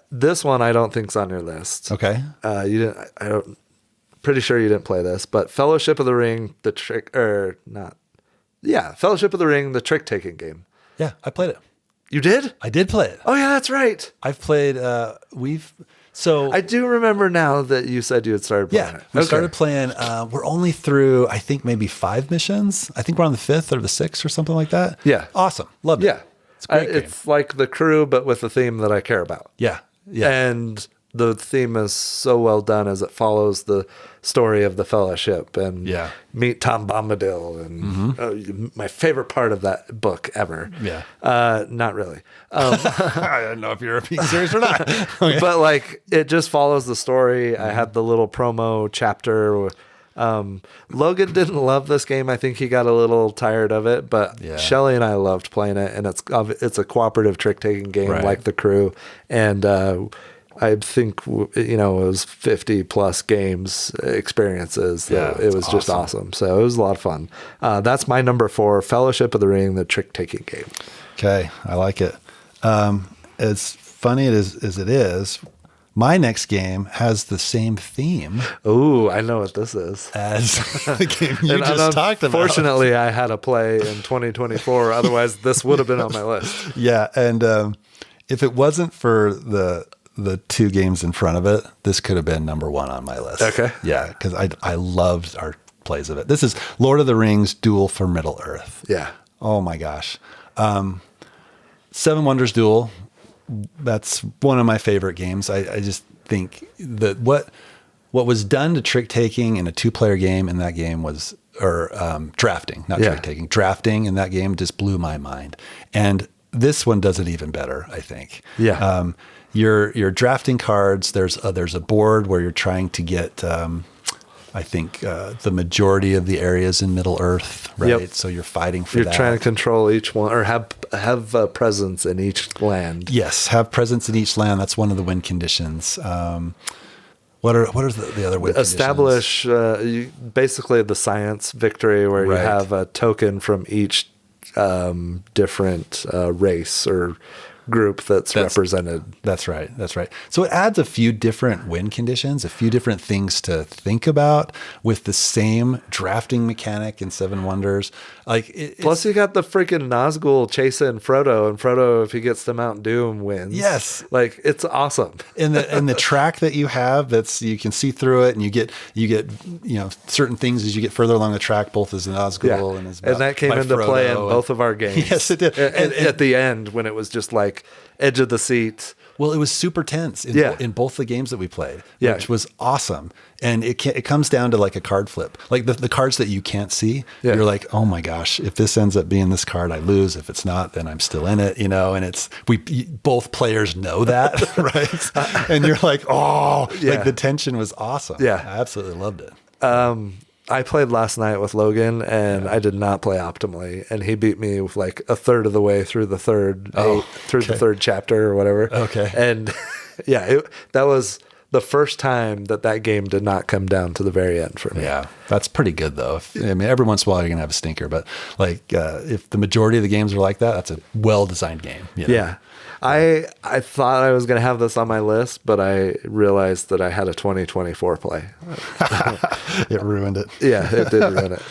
This one I don't think's on your list. Okay. Pretty sure you didn't play this, but Fellowship of the Ring, Fellowship of the Ring, the trick taking game. Yeah, I played it. You did? I did play it. Oh yeah, that's right. I've played. So I do remember now that you said you had started playing it. We started playing. We're only through, I think, maybe 5 missions. I think we're on the 5th or the 6th or something like that. Yeah. Awesome. Loved it. Yeah. It's a great game. It's like The Crew, but with a theme that I care about. Yeah. Yeah. And the theme is so well done as it follows the story of the Fellowship and meet Tom Bombadil and my favorite part of that book ever. Yeah. Not really. I don't know if you're being serious or not. Okay. But like it just follows the story. I had the little promo chapter. Logan didn't love this game. I think he got a little tired of it, but Shelly and I loved playing it, and it's a cooperative trick-taking game like The Crew, and I think it was 50 plus games experiences. It was just awesome. So it was a lot of fun. That's my number 4, Fellowship of the Ring, the trick-taking game. Okay, I like it. As funny as it is, my next game has the same theme. Ooh, I know what this is. As the game you just talked about. Fortunately, I had a play in 2024. Otherwise, this would have been on my list. Yeah, and if it wasn't for the 2 games in front of it, this could have been number 1 on my list. Okay. Yeah, because I loved our plays of it. This is Lord of the Rings Duel for Middle-earth. Yeah. Oh, my gosh. Seven Wonders Duel. That's one of my favorite games. I just think that what was done to trick taking in a 2-player game in that game was, drafting, not trick taking. Drafting in that game just blew my mind. And this one does it even better, I think. Yeah. You're drafting cards. There's a board where you're trying to get, I think, the majority of the areas in Middle Earth, right? Yep. So you're fighting for that. You're trying to control each one, or have a presence in each land. Yes, have presence in each land. That's one of the win conditions. What are the other win Establish basically the science victory, where you have a token from each different race or group that's represented. That's right. So it adds a few different win conditions, a few different things to think about with the same drafting mechanic in Seven Wonders. Plus you got the freaking Nazgul chasing Frodo, and Frodo, if he gets to Mount Doom, wins. Yes. It's awesome. And the track that you have, you can see through it, and you get certain things as you get further along the track, both as Nazgul and as that came into Frodo play in both of our games. Yes, it did. And at the end, when it was just like edge of the seat. Well, it was super tense in both the games that we played, which was awesome. And it comes down to like a card flip, like the cards that you can't see. Yeah. You're like, oh my gosh, if this ends up being this card, I lose. If it's not, then I'm still in it, and both players know that, right? And you're like, like the tension was awesome. Yeah. I absolutely loved it. I played last night with Logan, and I did not play optimally, and he beat me with like a third of the way through the third the third chapter or whatever. Okay. And that was the first time that game did not come down to the very end for me. Yeah, that's pretty good though. Every once in a while you're gonna have a stinker, but if the majority of the games are like that, that's a well-designed game. Yeah. I thought I was going to have this on my list, but I realized that I had a 2024 play. It ruined it. Yeah, it did ruin it.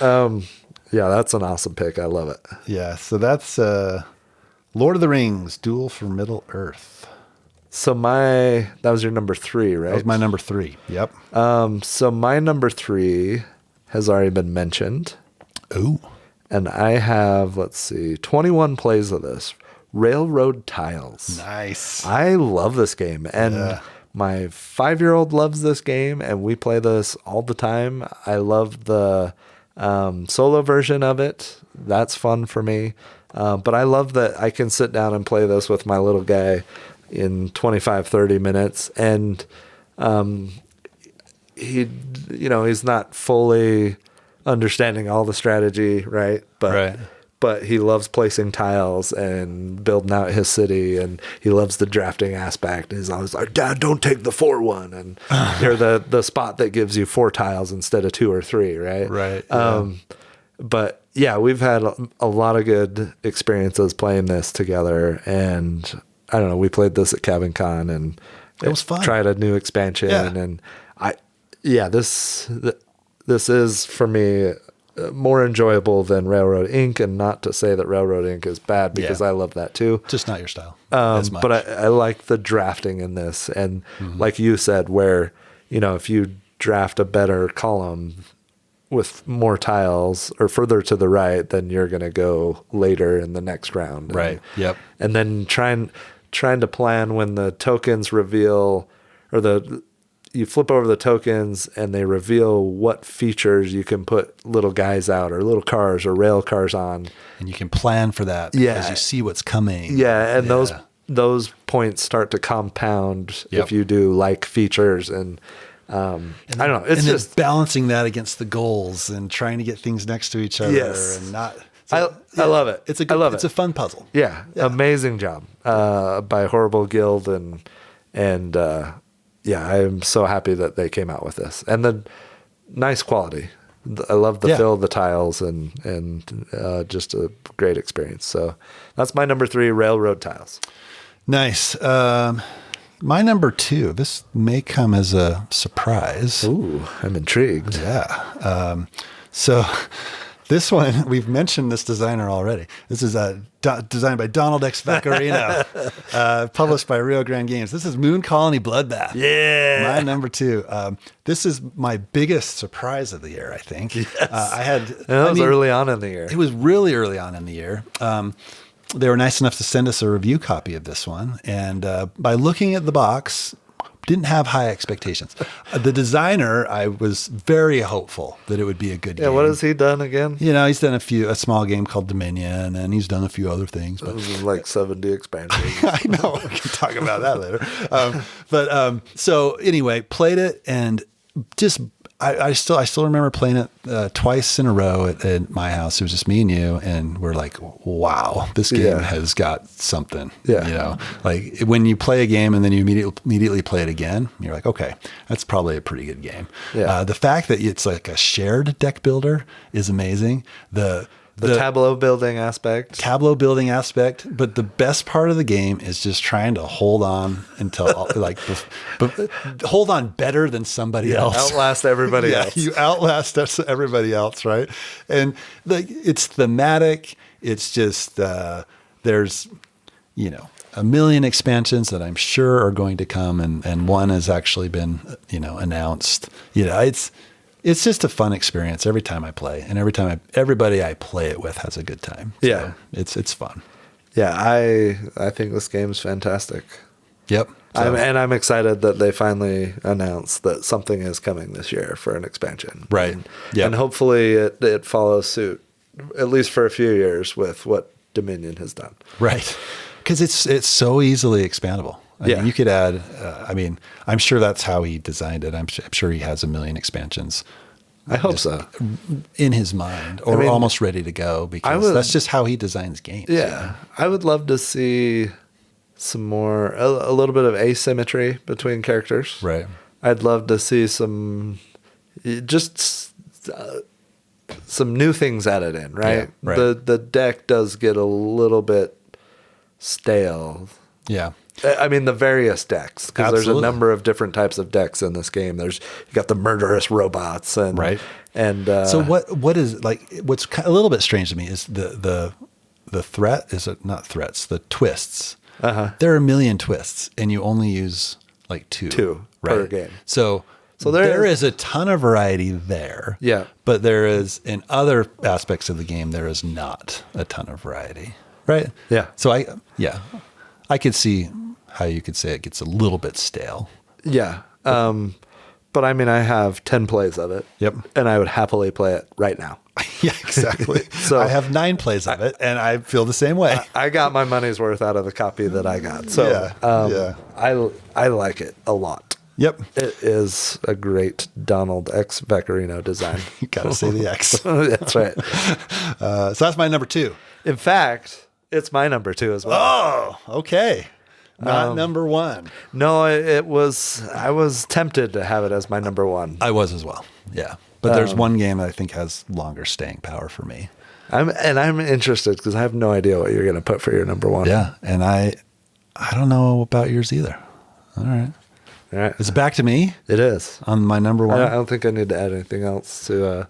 That's an awesome pick. I love it. Yeah, so that's Lord of the Rings, Duel for Middle-earth. So that was your number 3, right? That was my number 3, yep. So my number 3 has already been mentioned. Ooh. And I have, 21 plays of this. Railroad Tiles. Nice. I love this game, and my 5-year-old loves this game, and we play this all the time. I love the solo version of it. That's fun for me. But I love that I can sit down and play this with my little guy in 25, 30 minutes, and he's not fully understanding all the strategy, right? But he loves placing tiles and building out his city, and he loves the drafting aspect. He's always like, Dad, don't take the 4-1. And you're the spot that gives you 4 tiles instead of 2 or 3, right? Right. Yeah. But yeah, we've had a lot of good experiences playing this together. And I don't know, we played this at Cabin Con, and it was fun. Tried a new expansion. Yeah. And this is for me more enjoyable than Railroad Inc. And not to say that Railroad Inc. is bad, because I love that too. Just not your style. But I like the drafting in this. And like you said, where, if you draft a better column with more tiles or further to the right, then you're going to go later in the next round. Right. Yep. And then trying to plan when the tokens reveal you flip over the tokens and they reveal what features you can put little guys out or little cars or rail cars on. And you can plan for that because you see what's coming. Yeah. And those points start to compound if you do like features and I don't know. It's just balancing that against the goals and trying to get things next to each other and not. So, I love it. It's a fun puzzle. Yeah. Amazing job by Horrible Guild and I'm so happy that they came out with this and the nice quality. I love the fill of the tiles and just a great experience. So that's my number 3, Railroad Tiles. Nice. My number 2, this may come as a surprise. Ooh, I'm intrigued. Yeah. So this one, we've mentioned this designer already. This is designed by Donald X. Vaccarino, published by Rio Grande Games. This is Moon Colony Bloodbath. Yeah. My number 2. This is my biggest surprise of the year, I think. Yes. It was early on in the year. It was really early on in the year. They were nice enough to send us a review copy of this one. And by looking at the box, didn't have high expectations. The designer, I was very hopeful that it would be a good game. Yeah, what has he done again? He's done a small game called Dominion, and he's done a few other things. But like 70 expansions. I know. We can talk about that later. So anyway, played it and just I still remember playing it twice in a row at my house. It was just me and you, and we're like, wow, this game has got something. Yeah. Like when you play a game and then you immediately play it again, you're like, okay, that's probably a pretty good game. Yeah. The fact that it's like a shared deck builder is amazing. The tableau building aspect. But the best part of the game is just trying to hold on until hold on better than somebody else. Outlast everybody else. You outlast everybody else, right? And it's thematic. It's just there's a million expansions that I'm sure are going to come, and one has actually been announced. It's just a fun experience every time I play, and everybody I play it with has a good time. So it's fun. Yeah, I think this game's fantastic. Yep. I'm excited that they finally announced that something is coming this year for an expansion. Right. And hopefully it follows suit, at least for a few years, with what Dominion has done. Right. Because it's so easily expandable. I mean, you could add, I'm sure that's how he designed it. I'm sure he has a million expansions. I hope so. In his mind, or almost ready to go, because that's just how he designs games. Yeah. I would love to see some more, a little bit of asymmetry between characters. Right. I'd love to see some new things added in, right? Yeah, right. The deck does get a little bit stale. Yeah. I mean, the various decks, because there's a number of different types of decks in this game. You got the murderous robots, and so what is what's a little bit strange to me is the threat is it not threats, the twists. There are a million twists, and you only use like two per game. So there is a ton of variety there. Yeah, but there is in other aspects of the game there is not a ton of variety. Right. Yeah. So I could see how you could say it gets a little bit stale. Yeah. But I mean, I have 10 plays of it. Yep. And I would happily play it right now. Yeah, exactly. So I have 9 plays of it, and I feel the same way. I got my money's worth out of the copy that I got. So I like it a lot. Yep. It is a great Donald X. Vaccarino design. You got to say the X. That's right. So that's my number 2. In fact, it's my number 2 as well. Oh, okay. Not number 1. No, I was tempted to have it as my number 1. I was as well. Yeah. But there's one game that I think has longer staying power for me. I'm interested because I have no idea what you're going to put for your number 1. Yeah. And I don't know about yours either. All right. Is it back to me? It is. On my number 1? I don't think I need to add anything else to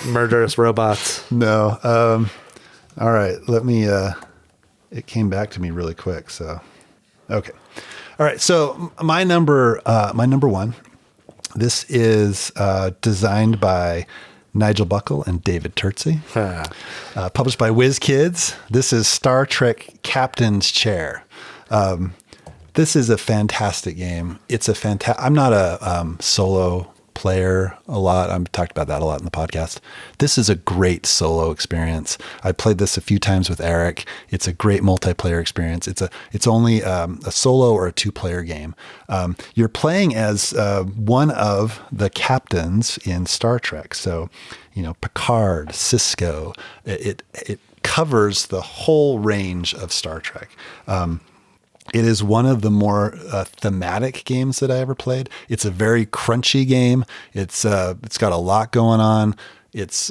murderous robots. No. All right. Let me, it came back to me really quick. So, okay. All right. So my number 1, this is designed by Nigel Buckle and David Turtsey, published by WizKids. This is Star Trek Captain's Chair. This is a fantastic game. It's a I'm not a solo player a lot. I've talked about that a lot in the podcast. This is a great solo experience. I played this a few times with Eric. It's a great multiplayer experience. It's only a solo or a 2-player game. You're playing as one of the captains in Star Trek. So, Picard, Cisco. It covers the whole range of Star Trek. It is one of the more thematic games that I ever played. It's a very crunchy game. It's got a lot going on. It's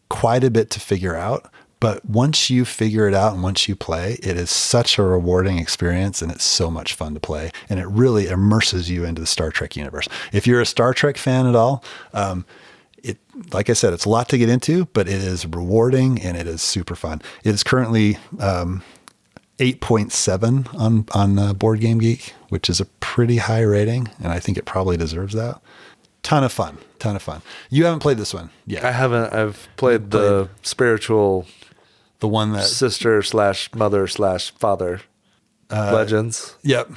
quite a bit to figure out. But once you figure it out and once you play, it is such a rewarding experience, and it's so much fun to play. And it really immerses you into the Star Trek universe. If you're a Star Trek fan at all, like I said, it's a lot to get into, but it is rewarding and it is super fun. It is currently 8.7 on Board Game Geek, which is a pretty high rating, and I think it probably deserves that. Ton of fun. You haven't played this one yet. I haven't. I've played the spiritual, the one that sister/mother/father Legends. Yep.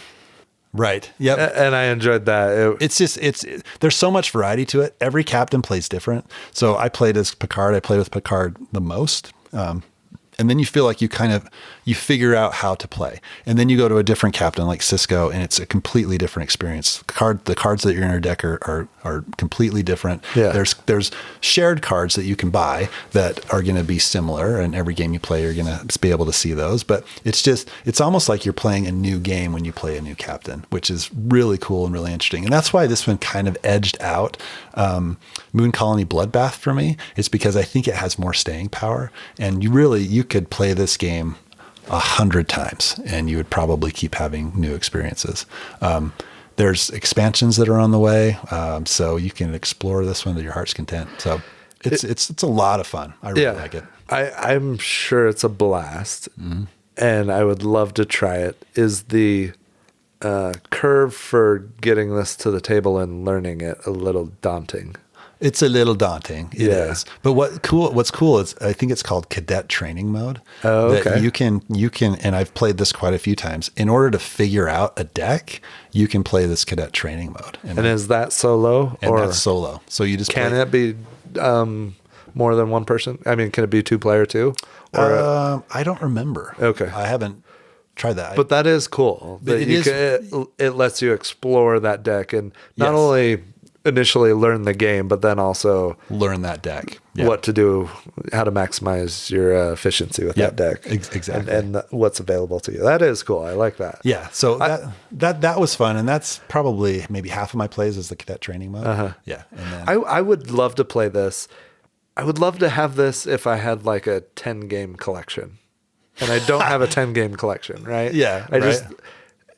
Right. Yep. And I enjoyed that. There's so much variety to it. Every captain plays different. So I played as Picard. I played with Picard the most. And then you feel like you figure out how to play. And then you go to a different captain like Cisco, and it's a completely different experience. The cards that you're in your deck are completely different. Yeah. There's shared cards that you can buy that are going to be similar, and every game you play, you're going to be able to see those. But it's almost like you're playing a new game when you play a new captain, which is really cool and really interesting. And that's why this one kind of edged out Moon Colony Bloodbath for me. It's because I think it has more staying power, and you could play this game 100 times and you would probably keep having new experiences. There's expansions that are on the way, so you can explore this one to your heart's content. So it's a lot of fun. I really like it. I'm sure it's a blast, and I would love to try it. Is the curve for getting this to the table and learning it a little daunting? It's a little daunting. It is. But what's cool is I think it's called cadet training mode. Oh, okay. That you can, and I've played this quite a few times. In order to figure out a deck, you can play this cadet training mode. And is that solo? And that's solo. So you just can it be more than one person? I mean, can it be 2-player too? Or I don't remember. Okay. I haven't tried that. But that is cool. It lets you explore that deck and not only initially learn the game, but then also learn that deck, what to do, how to maximize your efficiency with that deck, exactly, and what's available to you. That is cool. I like that. Yeah. So that was fun, and that's probably maybe half of my plays is the cadet training mode. Yeah. And then I would love to play this. I would love to have this if I had like a 10-game collection, and I don't have a 10-game collection, right? Yeah.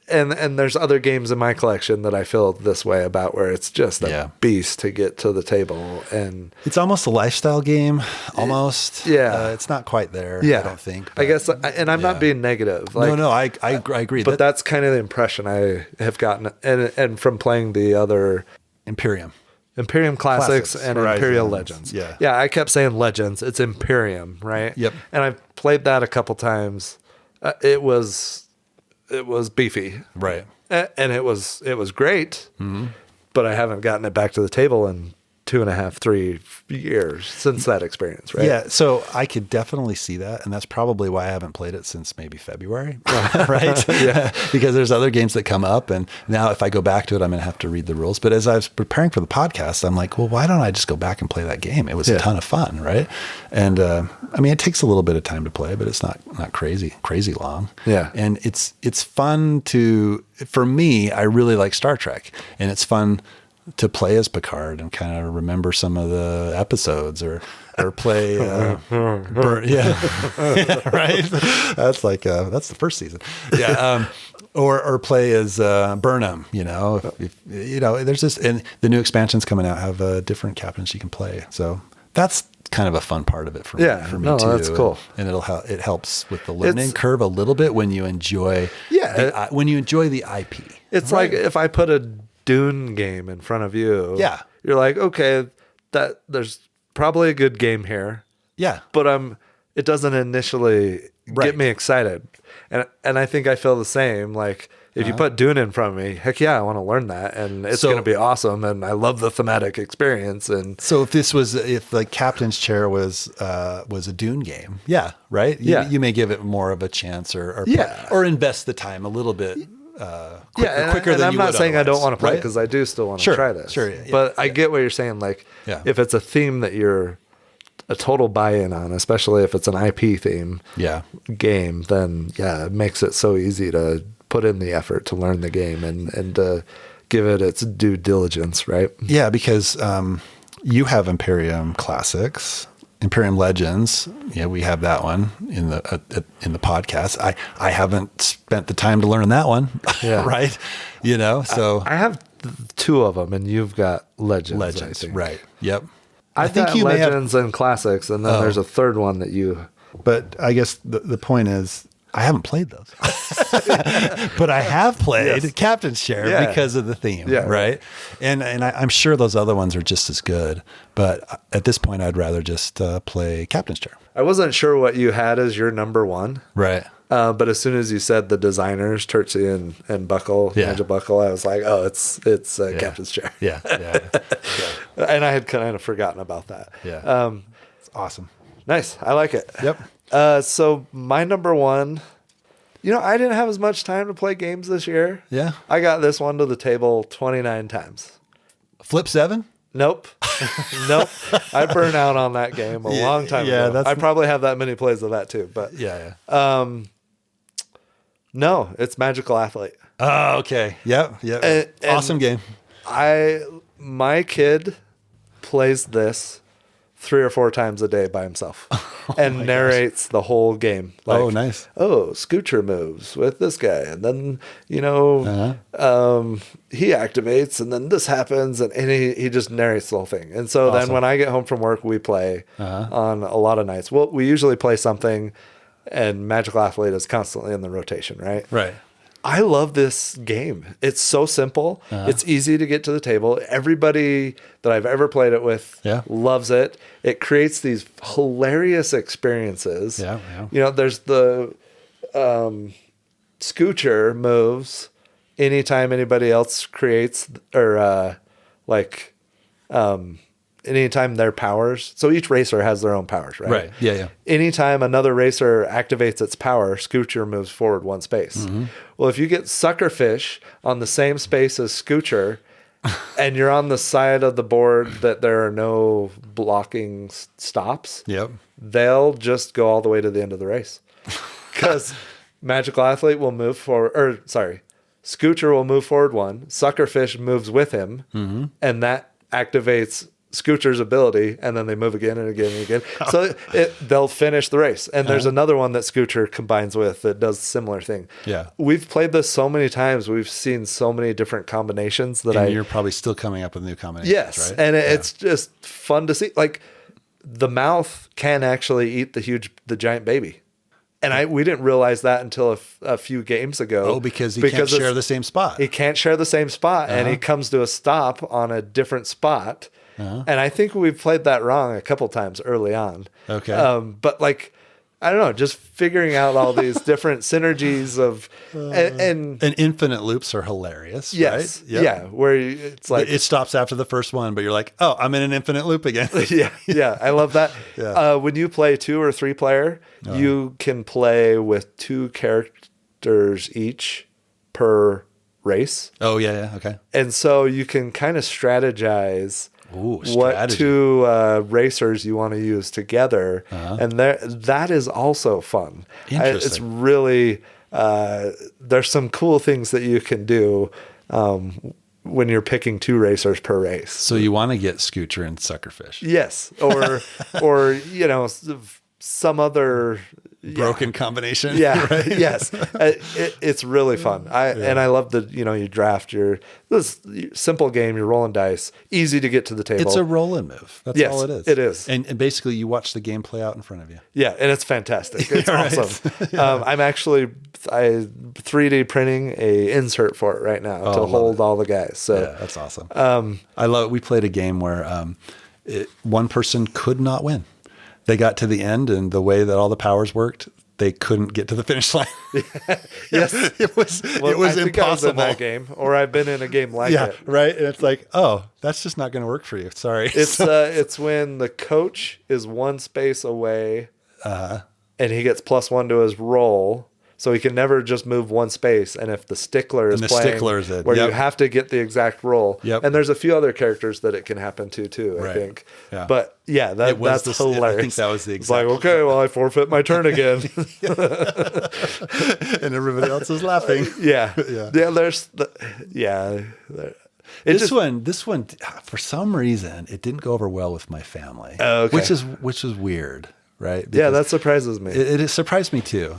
And there's other games in my collection that I feel this way about, where it's just a beast to get to the table, and it's almost a lifestyle game, almost. It's not quite there. I don't think. I guess, and I'm not being negative. No, I agree. But that's kind of the impression I have gotten, and from playing the other Imperium Classics and Horizon. Imperial Legends. Yeah. I kept saying Legends. It's Imperium, right? Yep. And I've played that a couple times. It was beefy, right? And it was great, but I haven't gotten it back to the table in 2.5-3 years since that experience, right? Yeah, so I could definitely see that, and that's probably why I haven't played it since maybe February, right? Yeah, because there's other games that come up, and now if I go back to it, I'm going to have to read the rules. But as I was preparing for the podcast, I'm like, well, why don't I just go back and play that game? It was a ton of fun, right? And I mean, it takes a little bit of time to play, but it's not crazy long. Yeah, and it's fun for me. I really like Star Trek, and it's fun to play as Picard and kind of remember some of the episodes or play right? That's the first season. Or play as Burnham, there's this, and the new expansions coming out have different captains you can play, so that's kind of a fun part of it for me too. That's cool, and it helps with the learning curve a little bit when you enjoy the IP. It's like if I put a Dune game in front of you, you're like, okay, that there's probably a good game here, but it doesn't initially get me excited. And I think I feel the same. Like if you put Dune in front of me, heck yeah, I want to learn that, and it's going to be awesome. And I love the thematic experience. And so if like Captain's Chair was a Dune game, yeah, right, you may give it more of a chance, or invest the time a little bit. Quicker and than I'm not saying I don't want to play, because I do still want to try this. Sure, but I get what you're saying. Like if it's a theme that you're a total buy-in on, especially if it's an IP theme game, then it makes it so easy to put in the effort to learn the game and to give it its due diligence, right? Yeah, because you have Imperium Classics, Imperium Legends. Yeah, we have that one in the podcast. I haven't spent the time to learn that one, right? So I have 2 of them, and you've got Legends. Legends, right? Yep. I think you Legends and Classics, and then there's a third one that you. But I guess the point is, I haven't played those, but I have played Captain's Chair because of the theme, right? And I'm sure those other ones are just as good, but at this point, I'd rather just play Captain's Chair. I wasn't sure what you had as your number one, right? But as soon as you said the designers, Terzi and Buckle, Nigel Buckle, I was like, oh, it's Captain's Chair. Yeah. And I had kind of forgotten about that. Yeah. It's awesome. Nice. I like it. Yep. So my number one, I didn't have as much time to play games this year. Yeah. I got this one to the table 29 times. Flip 7? Nope. Nope. I burned out on that game a long time ago. I probably have that many plays of that too, but no, it's Magical Athlete. Oh, okay. Yep. And awesome game. My kid plays this 3 or 4 times a day by himself and narrates the whole game. Like, oh, nice. Oh, Scooter moves with this guy. And then, he activates, and then this happens, and he just narrates the whole thing. And so then when I get home from work, we play on a lot of nights. Well, we usually play something, and Magical Athlete is constantly in the rotation, right? Right. I love this game. It's so simple. It's easy to get to the table. Everybody that I've ever played it with loves it. It creates these hilarious experiences. There's the Scoocher moves anytime anybody else creates anytime their powers. So each racer has their own powers, right? Right. Yeah. Anytime another racer activates its power, Scoocher moves forward 1 space. Mm-hmm. Well, if you get Suckerfish on the same space as Scoocher, and you're on the side of the board that there are no blocking stops, they'll just go all the way to the end of the race. Because Magical Athlete will move forward, Scoocher will move forward 1, Suckerfish moves with him, and that activates Scoocher's ability, and then they move again and again and again. So they'll finish the race. And there's another one that Scoocher combines with that does a similar thing. Yeah. We've played this so many times. We've seen so many different combinations you're probably still coming up with new combinations. Yes. Right? And it's just fun to see. Like the mouth can actually eat the giant baby. And we didn't realize that until a few games ago. Oh, because he can't share the same spot. He can't share the same spot, and he comes to a stop on a different spot. And I think we've played that wrong a couple times early on. Okay. But I don't know, just figuring out all these different synergies of and infinite loops are hilarious. Yes. Right? Yep. Yeah. Where it's like it stops after the first one, but you're like, oh, I'm in an infinite loop again. Yeah. I love that. When you play 2 or 3 player, you can play with 2 characters each per race. Oh yeah. Okay. And so you can kind of strategize. Ooh, what 2 racers you want to use together, and that is also fun. Interesting. It's really there's some cool things that you can do when you're picking 2 racers per race. So you want to get Scoocher and Suckerfish, yes, or some other broken combination. Yeah. Right? Yes. It's really fun. And I love you draft this simple game, you're rolling dice, easy to get to the table. It's a roll and move. That's all it is. It is. And basically you watch the game play out in front of you. Yeah. And it's fantastic. It's awesome. I'm actually 3D printing a insert for it right now to hold all the guys. So that's awesome. We played a game where one person could not win. They got to the end, and the way that all the powers worked, they couldn't get to the finish line. Yes. It was impossible. I was in that game, or I've been in a game like it. Right. And it's like, oh, that's just not going to work for you. Sorry. It's when the coach is one space away and he gets +1 to his roll. So he can never just move one space. And if the stickler is playing where you have to get the exact roll. Yep. And there's a few other characters that it can happen to too, I think. Yeah. But yeah, that's hilarious. I think that was the exact. It's like, okay, well, I forfeit my turn again. And everybody else is laughing. Yeah. This one, for some reason, it didn't go over well with my family. Oh, okay. Which is weird. Right? Because that surprises me. It surprised me too.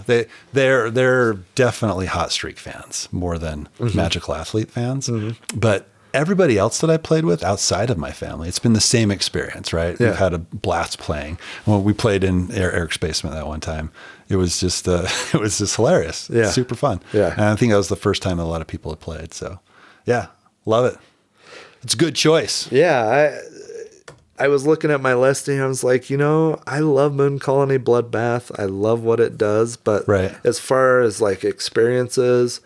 They're definitely Hot Streak fans more than Magical Athlete fans. Mm-hmm. But everybody else that I played with outside of my family, it's been the same experience, right? Yeah. We've had a blast playing. When we played in Eric's basement that one time, it was just hilarious. Yeah. Super fun. Yeah. And I think that was the first time a lot of people had played. So yeah, love it. It's a good choice. Yeah. I was looking at my listing. I was like, I love Moon Colony Bloodbath. I love what it does. But as far as like experiences,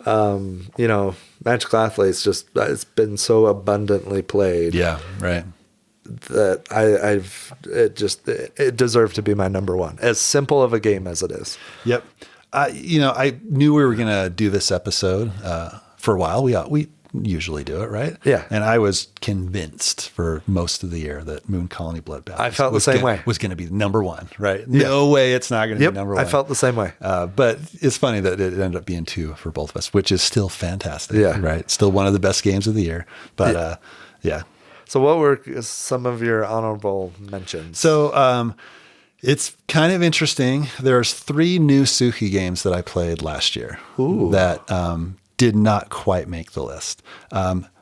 Magical Athlete's it's been so abundantly played. Yeah, right. That it deserved to be my number one. As simple of a game as it is. Yep. I knew we were going to do this episode for a while. We usually do it, right? Yeah. And I was convinced for most of the year that Moon Colony Bloodbath I felt the same way. Was going to be number one, right? No way it's not going to be number one. I felt the same way. But it's funny that it ended up being 2 for both of us, which is still fantastic. Yeah. Right. Still one of the best games of the year. But yeah. So what were some of your honorable mentions? So it's kind of interesting. There's 3 new Suki games that I played last year. Ooh. That did not quite make the list.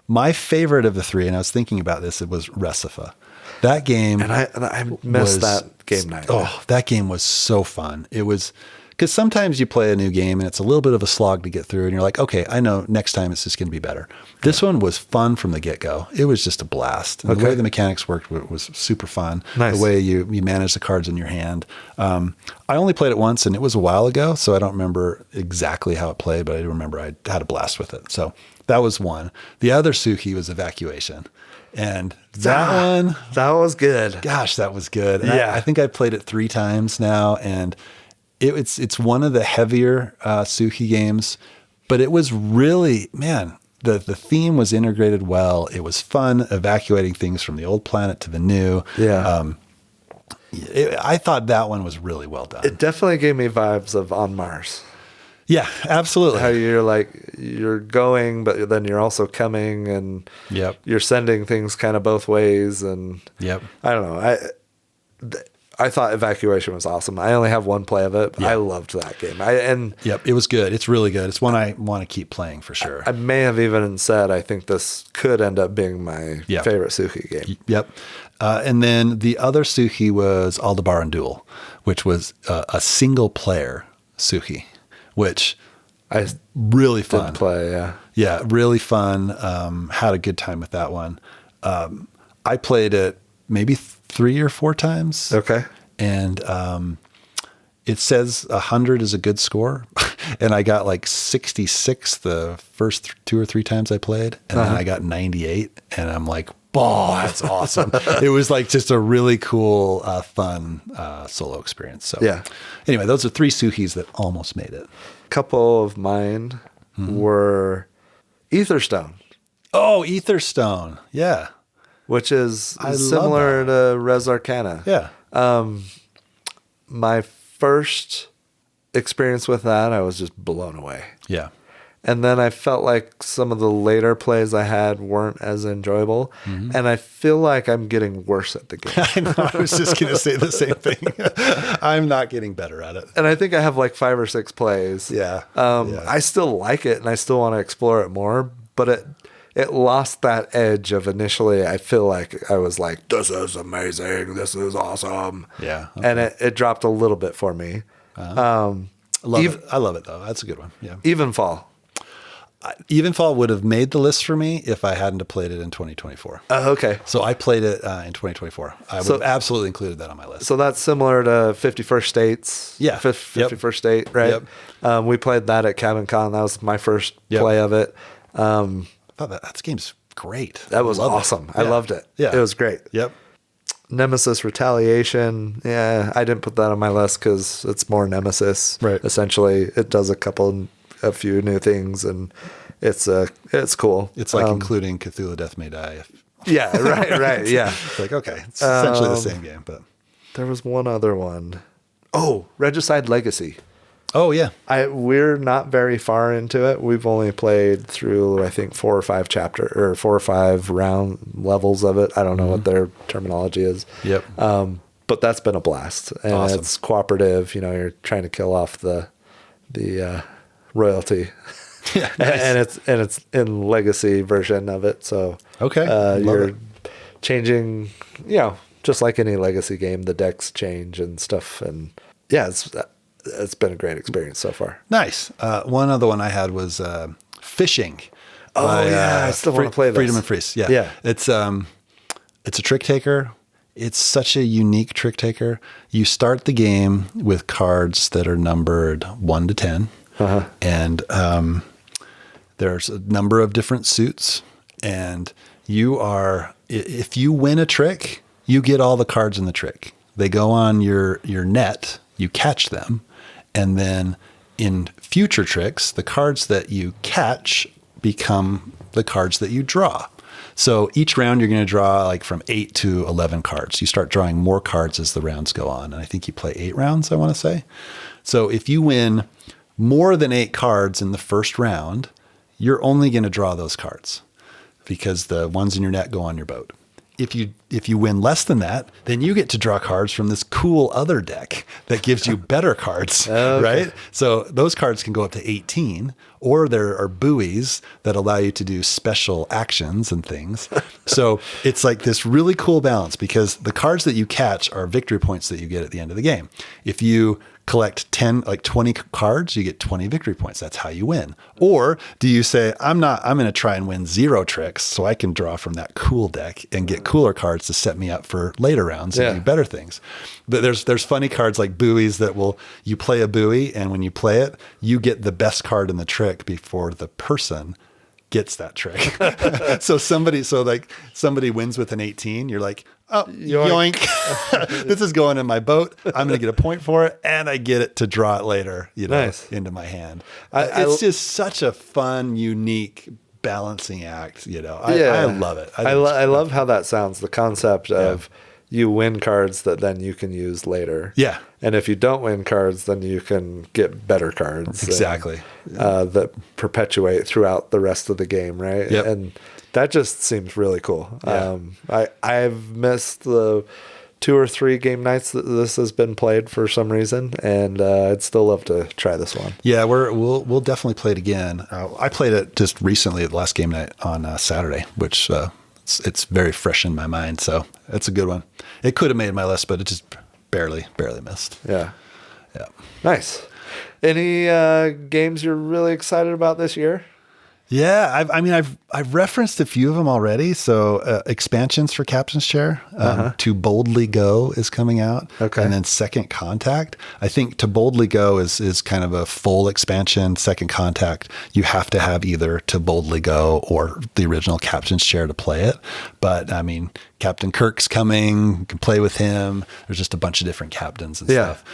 My favorite of the 3, and I was thinking about this, it was Recifa. That game. And I missed that game night. Oh, that game was so fun. It was, because sometimes you play a new game and it's a little bit of a slog to get through and you're like, okay, I know next time it's just going to be better. This one was fun from the get-go. It was just a blast. And the way the mechanics worked was super fun. Nice. The way you manage the cards in your hand. I only played it once and it was a while ago, so I don't remember exactly how it played, but I remember I had a blast with it. So that was one. The other Suki was Evacuation. And that was good. Gosh, that was good. And yeah. I think I played it 3 times now, and it's one of the heavier Suki games, but it was really, man, the theme was integrated well. It was fun evacuating things from the old planet to the new. Yeah. I thought that one was really well done. It definitely gave me vibes of On Mars. Yeah, absolutely. How you're going, but then you're also coming, and you're sending things kind of both ways. And I don't know. I thought Evacuation was awesome. I only have one play of it, but I loved that game. It was good. It's really good. It's one I want to keep playing for sure. I may have even said I think this could end up being my favorite Suki game. Yep. And then the other Suki was Aldebaran Duel, which was a single player Suki, which I really fun. Did play, yeah. Yeah, really fun. Had a good time with that one. I played it maybe 3 or 4 times. Okay. And it says 100 is a good score. And I got like 66 the first 2 or 3 times I played. And then I got 98. And I'm like, oh, that's awesome. It was like just a really cool, fun solo experience. So anyway, those are 3 Sukis that almost made it. A couple of mine were Aetherstone. Oh, Aetherstone. Yeah. Which is similar to Res Arcana. Yeah. My first experience with that, I was just blown away. Yeah. And then I felt like some of the later plays I had weren't as enjoyable. Mm-hmm. And I feel like I'm getting worse at the game. I know. I was just going to say the same thing. I'm not getting better at it. And I think I have like 5 or 6 plays. Yeah. I still like it and I still want to explore it more, but it lost that edge of initially. I feel like I was like, this is amazing. This is awesome. Yeah. Okay. And it dropped a little bit for me. I love it though. That's a good one. Yeah. Evenfall. Evenfall would have made the list for me if I hadn't played it in 2024. Okay. So I played it in 2024. I would have absolutely included that on my list. So that's similar to 51st States. Yeah. 51st State, right? Yep. We played that at Cabin Con. That was my first play of it. I thought that game's great. That was awesome. I loved it. Yeah. It was great. Yep. Nemesis Retaliation. Yeah, I didn't put that on my list because it's more Nemesis. Right. Essentially, it does a few new things, and it's cool. It's like including Cthulhu Death May Die. Yeah, right. Yeah. It's like, okay, it's essentially the same game, but there was one other one. Oh, Regicide Legacy. Oh yeah. We're not very far into it. We've only played through, I think, 4 or 5 round levels of it. I don't know what their terminology is. Yep. But that's been a blast, and awesome. It's cooperative. You're trying to kill off the royalty. Yeah, nice. and it's in legacy version of it. So you're changing. Just like any legacy game, the decks change and stuff, and yeah, it's been a great experience so far. Nice. One other one I had was Fishing. I still want to play this. Freedom and Freeze. Yeah. It's a trick taker. It's such a unique trick taker. You start the game with cards that are numbered 1 to 10, and there's a number of different suits. And if you win a trick, you get all the cards in the trick. They go on your net. You catch them, and then in future tricks, the cards that you catch become the cards that you draw. So each round you're going to draw like from 8 to 11 cards. You start drawing more cards as the rounds go on. And I think you play 8 rounds, I want to say. So if you win more than 8 cards in the first round, you're only going to draw those cards because the ones in your net go on your boat. If you win less than that, then you get to draw cards from this cool other deck that gives you better cards, right? So those cards can go up to 18, or there are buoys that allow you to do special actions and things. So it's like this really cool balance because the cards that you catch are victory points that you get at the end of the game. If you collect 20 cards, you get 20 victory points. That's how you win. Or do you say, I'm going to try and win 0 tricks so I can draw from that cool deck and get cooler cards to set me up for later rounds and do better things. But there's funny cards like buoys that you play a buoy, and when you play it, you get the best card in the trick before the person gets that trick. So somebody wins with an 18, you're like, oh, yoink. This is going in my boat. I'm going to get a point for it, and I get it to draw it later, into my hand. It's just such a fun, unique balancing act. I love it. I love how that sounds. The concept of you win cards that then you can use later. Yeah. And if you don't win cards, then you can get better cards. Exactly. That perpetuate throughout the rest of the game, right? Yep. And that just seems really cool. Yeah. I've missed the 2 or 3 game nights that this has been played for some reason, and I'd still love to try this one. Yeah, we'll definitely play it again. I played it just recently, the last game night on Saturday, which it's very fresh in my mind. So it's a good one. It could have made my list, but it just barely missed. Yeah. Nice. Any games you're really excited about this year? Yeah, I've referenced a few of them already. So expansions for Captain's Chair, To Boldly Go is coming out, and then Second Contact. I think To Boldly Go is kind of a full expansion. Second Contact, you have to have either To Boldly Go or the original Captain's Chair to play it. But Captain Kirk's coming. You can play with him. There's just a bunch of different captains and stuff.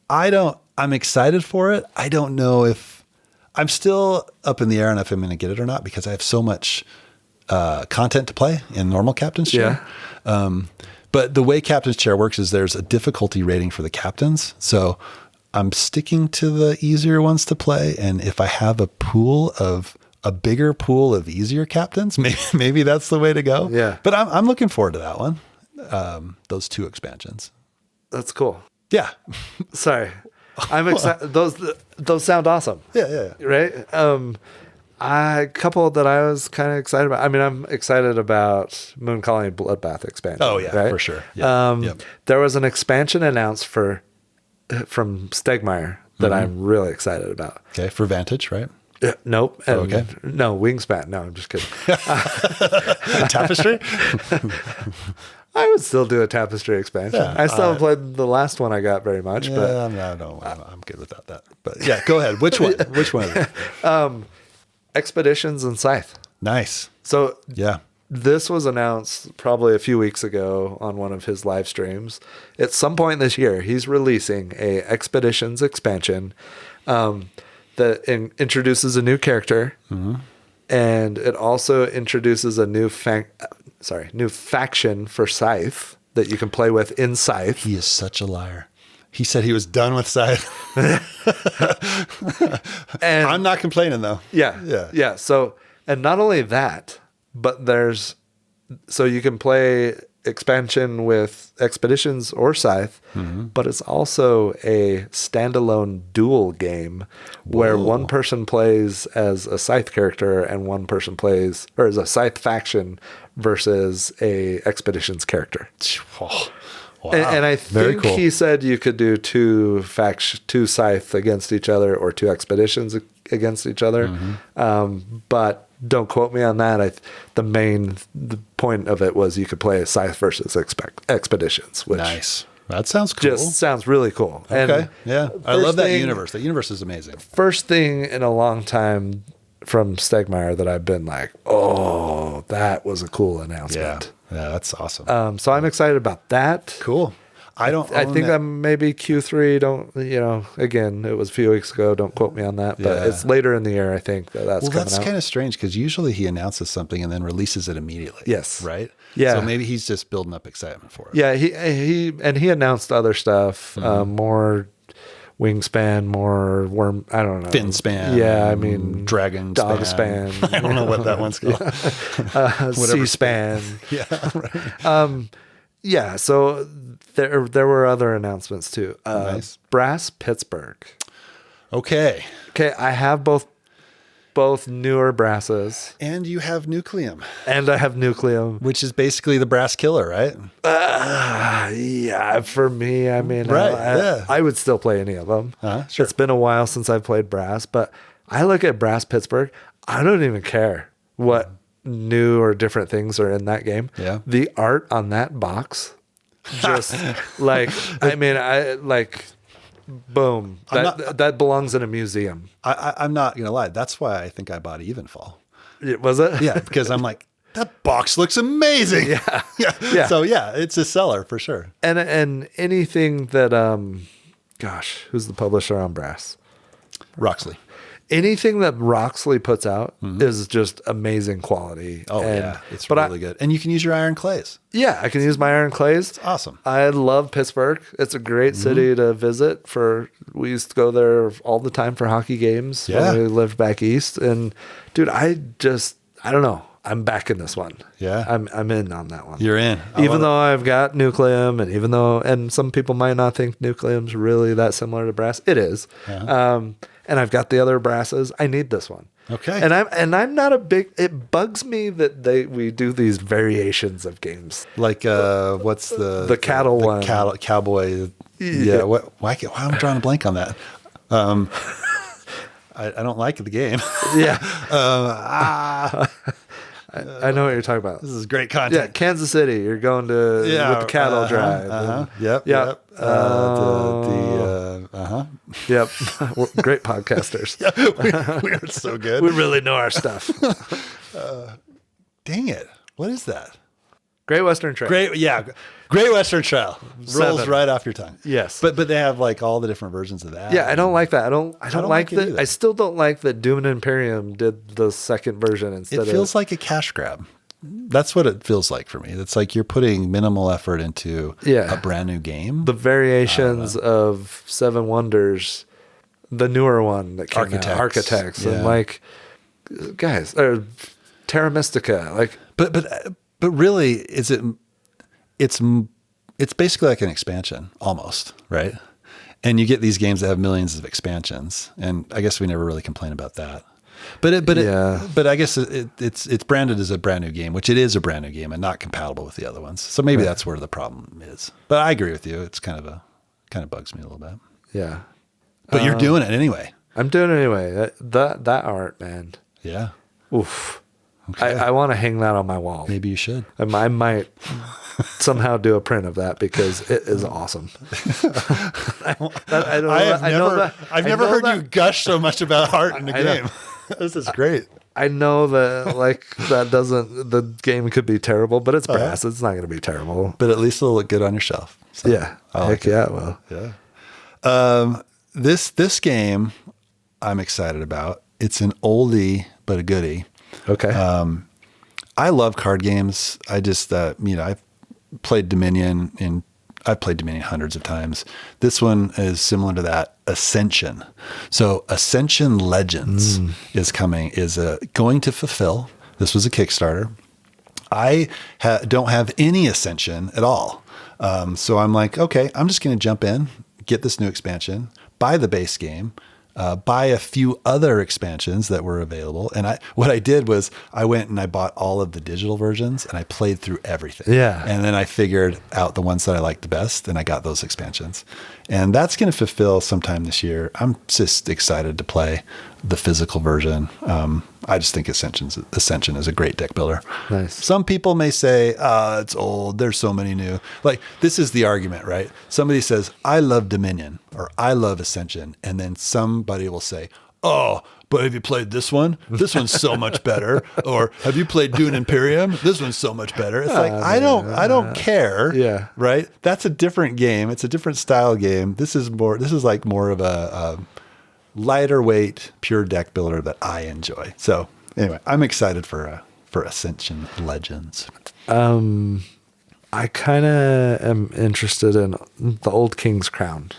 I'm excited for it. I don't know if. I'm still up in the air on if I'm going to get it or not because I have so much content to play in normal Captain's Chair. But the way Captain's Chair works is there's a difficulty rating for the captains. So I'm sticking to the easier ones to play. And if I have a bigger pool of easier captains, maybe that's the way to go. Yeah. But I'm looking forward to that one. Those 2 expansions. That's cool. Yeah. Sorry. I'm excited. Those sound awesome. Yeah. Right. A couple that I was kind of excited about. I'm excited about Moon Colony Bloodbath expansion. Oh yeah, right? for sure. Yeah. There was an expansion announced from Stegmaier that I'm really excited about. Okay, for Vantage, right? Nope. Okay. No, Wingspan. No, I'm just kidding. Tapestry? I would still do a Tapestry expansion. Yeah, I still haven't played the last one I got very much. Yeah, but I'm good without that. But yeah, go ahead. Which one? Which one? Expeditions and Scythe. Nice. So yeah, this was announced probably a few weeks ago on one of his live streams. At some point this year, he's releasing a Expeditions expansion that introduces a new character, and it also introduces a new faction for Scythe that you can play with in Scythe. He is such a liar. He said he was done with Scythe. And I'm not complaining though. Yeah. So, and not only that, but so you can play expansion with Expeditions or Scythe, but it's also a standalone duel game where one person plays as a Scythe character and one person plays, or as a Scythe faction versus a Expeditions character. Wow. And I think he said you could do two Scythe against each other or two Expeditions against each other. But don't quote me on that. The point of it was you could play a Scythe versus Expeditions. Which nice. That sounds cool. Just sounds really cool. Okay. And I love that universe. That universe is amazing. First thing in a long time from Stegmaier that I've been like, oh, that was a cool announcement. Yeah, that's awesome. So I'm excited about that. Cool. I think I'm maybe Q3. Again, it was a few weeks ago. Don't quote me on that, but it's later in the year. I think that's coming out. Well, that's kind of strange because usually he announces something and then releases it immediately. Yes. Right. Yeah. So maybe he's just building up excitement for it. Yeah. He announced other stuff, more Wingspan, more worm. I don't know. Fin span. Yeah. I mean, dragon dog span. I don't know what that one's called. Sea span. Yeah. Right. Yeah. So there were other announcements too. Nice. Brass Pittsburgh. Okay. I have both newer brasses. And you have Nucleum. And I have Nucleum. Which is basically the brass killer, right? Yeah, for me, I mean, I would still play any of them. Sure. It's been a while since I've played brass, but I look at Brass Pittsburgh, I don't even care what new or different things are in that game. Yeah. The art on that box, just boom. That belongs in a museum. I'm not going to lie. That's why I think I bought Evenfall. Was it? Yeah, because I'm like, that box looks amazing. Yeah. So yeah, it's a seller for sure. And anything that, who's the publisher on Brass? Roxley. Anything that Roxley puts out is just amazing quality. Oh, it's really good. And you can use your iron clays. Yeah, I can use my iron clays. It's awesome. I love Pittsburgh. It's a great city to visit. We used to go there all the time for hockey games when we lived back east. And dude, I don't know. I'm back in this one. Yeah. I'm in on that one. You're in. Even though I've got Nucleum, and some people might not think Nucleum's really that similar to Brass. It is. And I've got the other brasses. I need this one. Okay. And I'm not a big. It bugs me that we do these variations of games. Like what's the cattle one? Cowboy. Yeah. Why am I drawing a blank on that? I don't like the game. Yeah. I know what you're talking about. This is great content. Yeah, Kansas City. You're going to with the cattle drive. Yep. Yep. We're great podcasters. We are so good. We really know our stuff. Dang it! What is that? Great Western Trail. Great Western Trail. Rolls right off your tongue. Yes. But they have like all the different versions of that. Yeah, I don't like that. I don't like that. I still don't like that Doom and Imperium did the second version instead of. It feels like a cash grab. That's what it feels like for me. It's like you're putting minimal effort into a brand new game. The variations of Seven Wonders, the newer one that came out, Architects, and like, guys, or Terra Mystica, like. But really, it's basically like an expansion almost, right? And you get these games that have millions of expansions, and I guess we never really complain about that. But I guess it's branded as a brand new game, which it is a brand new game and not compatible with the other ones. So maybe that's where the problem is. But I agree with you. It's kind of bugs me a little bit. Yeah. But you're doing it anyway. I'm doing it anyway. That art, man. Yeah. Oof. Okay. I want to hang that on my wall. Maybe you should. I might somehow do a print of that because it is awesome. I've never heard you gush so much about art in a game. This is great. I know that the game could be terrible, but it's brass. It's not going to be terrible. But at least it'll look good on your shelf. So, yeah. Yeah, it will. Yeah. This game I'm excited about. It's an oldie, but a goodie. Okay. I love card games. I just, I've played Dominion hundreds of times. This one is similar to that, Ascension. So Ascension Legends is going to fulfill. This was a Kickstarter. I don't have any Ascension at all. So I'm like, okay, I'm just going to jump in, get this new expansion, buy the base game, buy a few other expansions that were available. And what I did was I went and I bought all of the digital versions and I played through everything. Yeah. And then I figured out the ones that I liked the best and I got those expansions. And that's going to fulfill sometime this year. I'm just excited to play the physical version. I just think Ascension is a great deck builder. Nice. Some people may say, it's old. There's so many new. Like, this is the argument, right? Somebody says, I love Dominion or I love Ascension. And then somebody will say, oh, but have you played this one? This one's so much better. Or have you played Dune Imperium? This one's so much better. It's like, I don't care. Yeah. Right. That's a different game. It's a different style game. This is like more of a lighter weight, pure deck builder that I enjoy. So anyway, I'm excited for Ascension Legends. I kind of am interested in the Old King's Crown.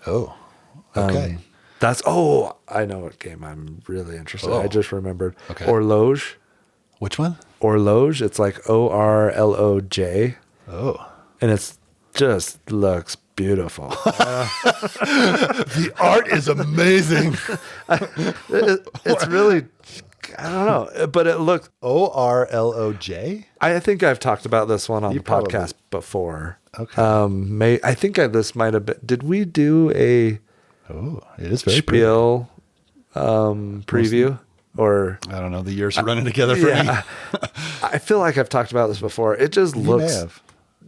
Oh, okay. I know what game I'm really interested in. I just remembered. Okay. Horloge. Which one? Horloge. It's like ORLOJ. Oh. And it's just looks beautiful. The art is amazing. It's really, I don't know, but it looks ORLOJ. I think I've talked about this one on the podcast before. Okay. I think this might have been. Did we do a? Oh, it is very Spiel preview? Or I don't know. The years are running together for me. I feel like I've talked about this before. It just looks.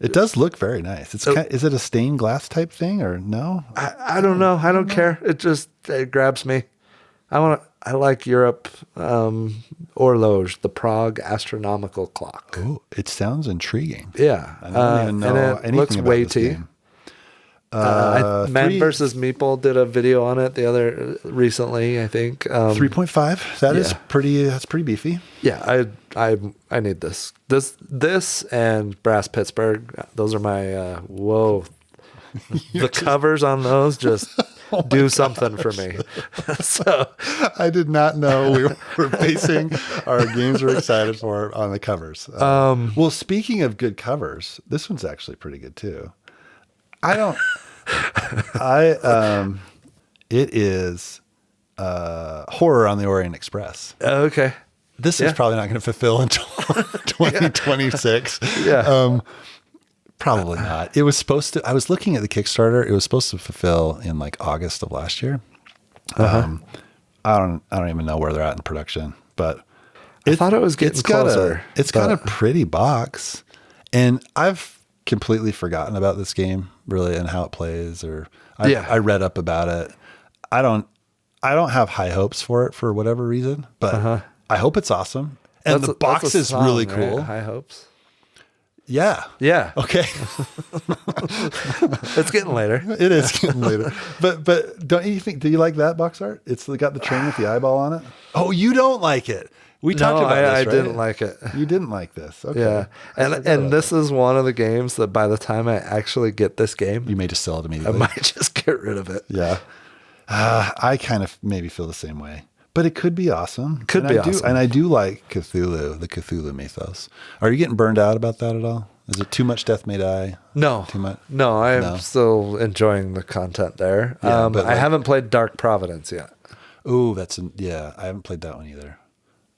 It does look very nice. Is it a stained glass type thing or no? I don't know. I don't care. It grabs me. I like Europe horloge, the Prague astronomical clock. Oh, it sounds intriguing. Yeah. I don't even know anything looks about weighty. this game. Man vs. Meeple did a video on it recently, I think. 3.5. That's pretty beefy. Yeah, I need this. This and Brass Pittsburgh. Those are my whoa. The covers on those just do something for me. So I did not know we were basing our games we're excited for on the covers. Well, speaking of good covers, this one's actually pretty good too. It is Horror on the Orient Express. Okay. This is probably not going to fulfill until 2026. Yeah. Probably not. It was supposed to. I was looking at the Kickstarter. It was supposed to fulfill in like August of last year. I don't even know where they're at in production, but I thought it was getting closer. It's got a pretty box, and I've completely forgotten about this game really and how it plays. I read up about it. I don't have high hopes for it for whatever reason, but I hope it's awesome. And the box is really cool. Right? High hopes. Yeah. Yeah. Okay. It's getting later. It is getting later. But don't you think, do you like that box art? It's got the train with the eyeball on it. Oh, you don't like it. We talked about this, right? I didn't like it. You didn't like this. Okay. Yeah. And this is one of the games that by the time I actually get this game, you may just sell it immediately. I might just get rid of it. Yeah. I kind of maybe feel the same way. But it could be awesome. Awesome. And I do like Cthulhu, the Cthulhu mythos. Are you getting burned out about that at all? Is it too much Death May Die? No. Too much? No, I'm still enjoying the content there. Yeah, I haven't played Dark Providence yet. Oh, I haven't played that one either.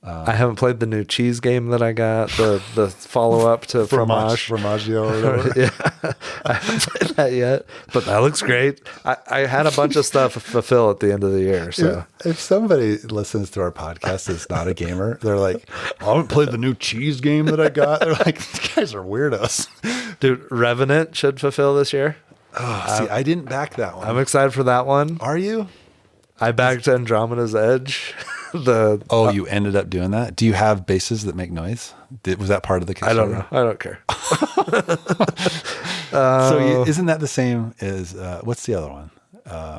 I haven't played the new cheese game that I got, the follow up to Fromage. Fromaggio or whatever. Yeah, I haven't played that yet, but that looks great. I had a bunch of stuff to fulfill at the end of the year. So if somebody listens to our podcast that's not a gamer, they're like, I haven't played the new cheese game that I got. They're like, these guys are weirdos. Dude, Revenant should fulfill this year. Oh, see, I didn't back that one. I'm excited for that one. Are you? I backed Andromeda's Edge. You ended up doing that? Do you have bases that make noise? Was that part of the Kickstarter? I don't know. I don't care. Isn't that the same as, what's the other one?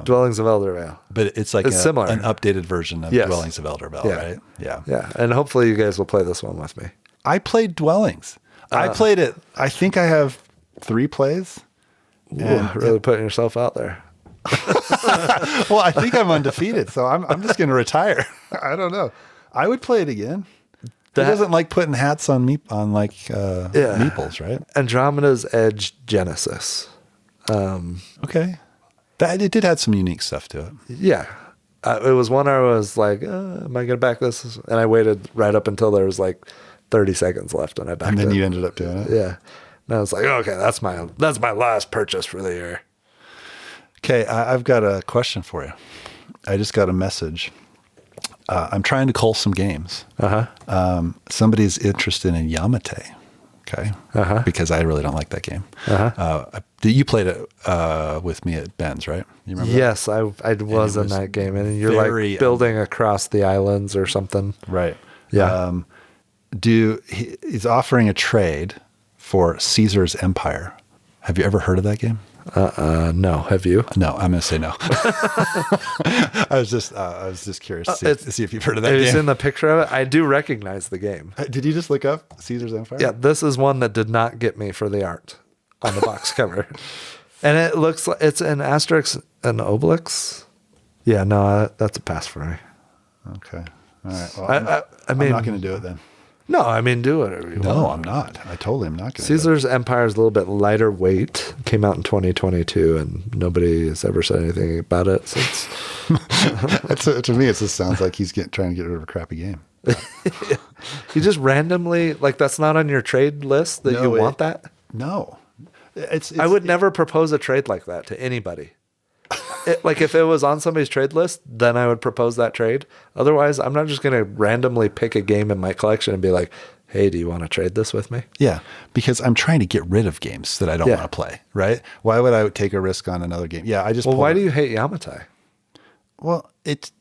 Dwellings of Eldervale. But it's like similar. An updated version of Dwellings of Eldervale, right? Yeah. Yeah. And hopefully you guys will play this one with me. I played Dwellings. I played it. I think I have 3 plays. Ooh, really putting yourself out there. Well, I think I'm undefeated, so I'm just going to retire. I don't know. I would play it again. It doesn't like putting hats on meeples, right? Andromeda's Edge Genesis. Okay. It did have some unique stuff to it. Yeah. It was one I was like, am I going to back this? And I waited right up until there was like 30 seconds left, and I backed it. And then you ended up doing it? Yeah. And I was like, okay, that's my last purchase for the year. Okay, I've got a question for you. I just got a message. I'm trying to cull some games. Somebody's interested in Yamate. Okay. Because I really don't like that game. You played it with me at Ben's, right? You remember? Yes, I was in that game, and you're like building across the islands or something. Right. Yeah. He's offering a trade for Caesar's Empire. Have you ever heard of that game? No. Have you? No, I'm going to say no. I was just curious to see if you've heard of that game. It's in the picture of it. I do recognize the game. Did you just look up Caesar's Empire? Yeah, this is one that did not get me for the art on the box cover. And it looks like it's an Asterix and Obelix. Yeah, no, that's a pass for me. Okay. All right. Well, I'm not going to do it then. No, I mean, do whatever you want. No, I'm not. I totally am not going to. Caesar's Empire is a little bit lighter weight. Came out in 2022, and nobody has ever said anything about it since. To me, it just sounds like he's trying to get rid of a crappy game. You just randomly, like, that's not on your trade list that you want that? No. I would never propose a trade like that to anybody. Like, if it was on somebody's trade list, then I would propose that trade. Otherwise, I'm not just going to randomly pick a game in my collection and be like, hey, do you want to trade this with me? Yeah, because I'm trying to get rid of games that I don't want to play, right? Why would I take a risk on another game? Yeah, why do you hate Yamatai? Well, it's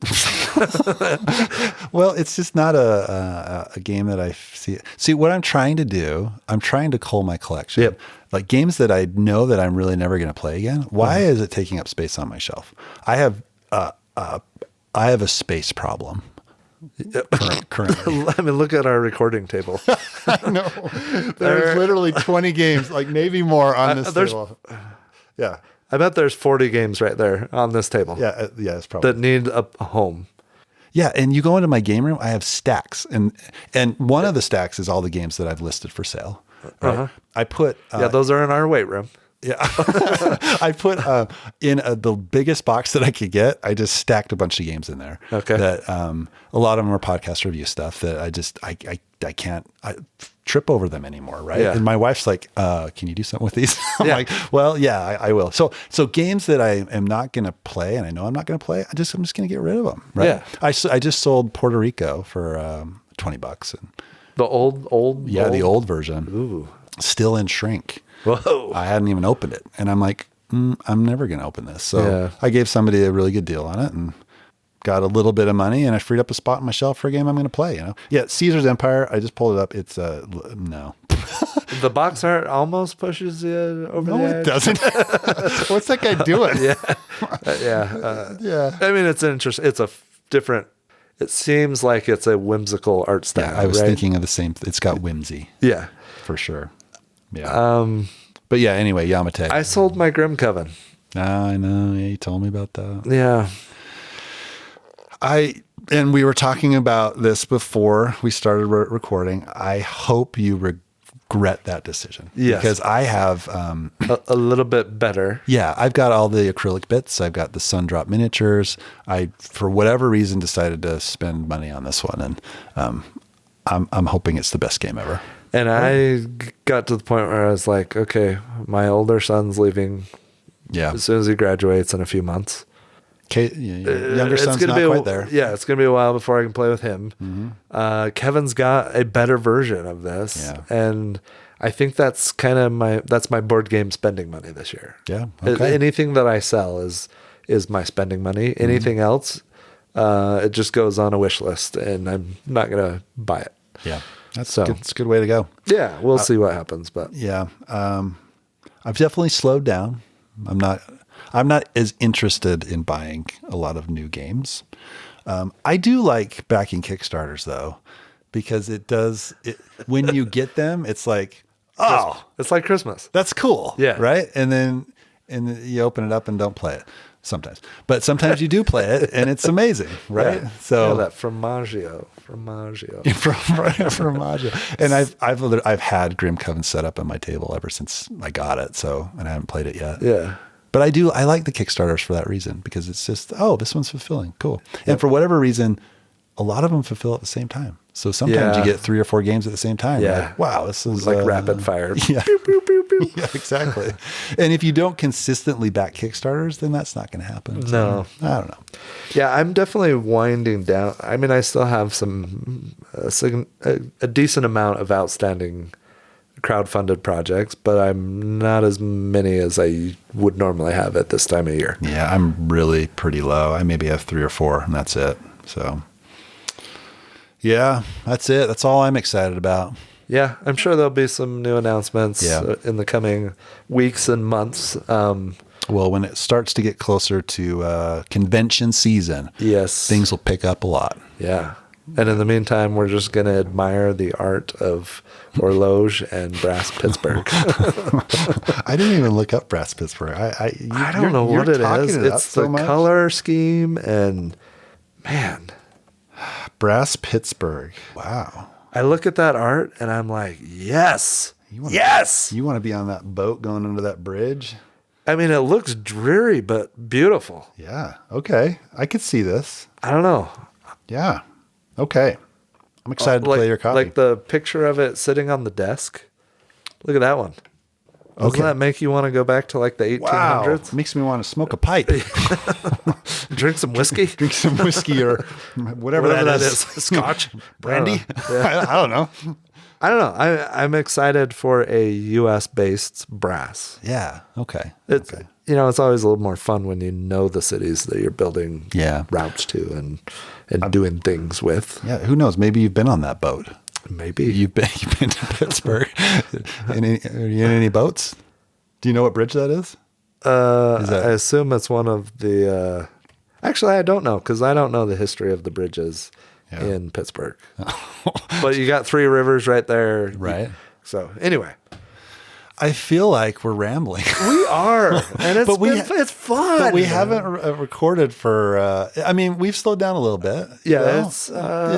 just not a game that I see. See, what I'm trying to do, I'm trying to cull my collection. Yep. Like games that I know that I'm really never going to play again. Why is it taking up space on my shelf? I have a space problem. Currently. I mean, look at our recording table. I know. There's literally 20 games, like maybe more on this table. Yeah. I bet there's 40 games right there on this table. Yeah, it's probably that need a home. Yeah, and you go into my game room, I have stacks, and one of the stacks is all the games that I've listed for sale. Right? I put those are in our weight room. Yeah, I put in the biggest box that I could get. I just stacked a bunch of games in there. Okay, that a lot of them are podcast review stuff that I can't trip over them anymore, right? Yeah. And my wife's like, can you do something with these? I'm like, well, yeah, I will. So games that I am not going to play, and I know I'm not going to play, I'm just going to get rid of them. Right? Yeah. I just sold Puerto Rico for $20, and the old the old version. Ooh. Still in shrink. Whoa. I hadn't even opened it, and I'm like, I'm never going to open this. So I gave somebody a really good deal on it, and got a little bit of money, and I freed up a spot on my shelf for a game I'm going to play. Yeah, Caesar's Empire. I just pulled it up. It's no. The box art almost pushes you over the edge. No, it doesn't. What's that guy doing? Yeah. I mean, it's interesting. It's a different. It seems like it's a whimsical art style. Yeah, I was thinking of the same. It's got whimsy. Yeah, for sure. Yeah. But yeah. Anyway, Yamate. I sold my Grim Coven. I know. Yeah, you told me about that. Yeah. And we were talking about this before we started recording. I hope you regret that decision. Yes. Because I have a little bit better. Yeah, I've got all the acrylic bits. I've got the Sundrop miniatures. I, for whatever reason, decided to spend money on this one, and I'm hoping it's the best game ever. And I got to the point where I was like, okay, my older son's leaving. Yeah. As soon as he graduates in a few months. Younger son's not quite there. Yeah, it's going to be a while before I can play with him. Mm-hmm. Kevin's got a better version of this. Yeah. And I think that's kind of my board game spending money this year. Yeah. Okay. Anything that I sell is my spending money. Mm-hmm. Anything else, it just goes on a wish list, and I'm not going to buy it. Yeah. That's a good way to go. Yeah. We'll see what happens, but yeah. I've definitely slowed down. I'm not as interested in buying a lot of new games. I do like backing Kickstarters though, because when you get them, it's like, oh, it's like Christmas. That's cool. Yeah. Right. And then you open it up and don't play it sometimes, but sometimes you do play it and it's amazing. Right. Yeah. So that Formaggio. Formaggio. And I've had Grim Coven set up on my table ever since I got it. And I haven't played it yet. Yeah. But I like the Kickstarters for that reason, because it's just, this one's fulfilling. Cool. Yep. And for whatever reason, a lot of them fulfill at the same time. So sometimes you get 3 or 4 games at the same time. Yeah. Like, wow, this is like rapid fire. Yeah. Pew, pew, pew, pew. Yeah, exactly. And if you don't consistently back Kickstarters, then that's not going to happen. No. So, I don't know. Yeah, I'm definitely winding down. I mean, I still have a decent amount of outstanding crowdfunded projects, but I'm not as many as I would normally have at this time of year. Yeah, I'm really pretty low. I maybe have 3 or 4, and that's it. So, yeah, that's it. That's all I'm excited about. Yeah, I'm sure there'll be some new announcements in the coming weeks and months. Well, when it starts to get closer to convention season, yes, things will pick up a lot. Yeah. And in the meantime, we're just going to admire the art of Horloge and Brass Pittsburgh. I didn't even look up Brass Pittsburgh. I don't know what it is. It's the color scheme, and man. Brass Pittsburgh. Wow. I look at that art and I'm like, yes. You want to be on that boat going under that bridge? I mean, it looks dreary, but beautiful. Yeah. Okay. I could see this. I don't know. Yeah. Okay. I'm excited to play your copy. Like the picture of it sitting on the desk. Look at that one. Doesn't that make you want to go back to like the 1800s? Wow. Makes me want to smoke a pipe. Drink some whiskey? Drink some whiskey or whatever that is. Scotch? Brandy? I don't know. I don't know. I'm excited for a U.S.-based brass. Yeah. Okay. It's always a little more fun when you know the cities that you're building routes to and doing things with. Yeah. Who knows? Maybe you've been on that boat. Maybe you've been to Pittsburgh. Are you in any boats? Do you know what bridge that is? I assume it's one of the. Actually, I don't know, because I don't know the history of the bridges in Pittsburgh. But you got 3 rivers right there, right? So anyway, I feel like we're rambling. We are, and it's fun. But we haven't recorded for. I mean, we've slowed down a little bit. Yeah,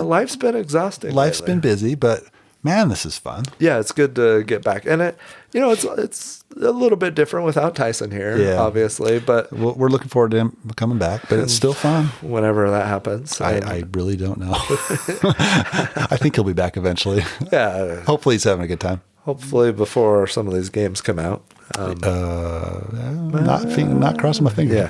life's been exhausting. Life's been busy, but man, this is fun. Yeah, it's good to get back, and it's a little bit different without Tyson here, obviously. But we're looking forward to him coming back. But it's still fun whenever that happens. I really don't know. I think he'll be back eventually. Yeah, hopefully he's having a good time. Hopefully before some of these games come out. Not crossing my finger.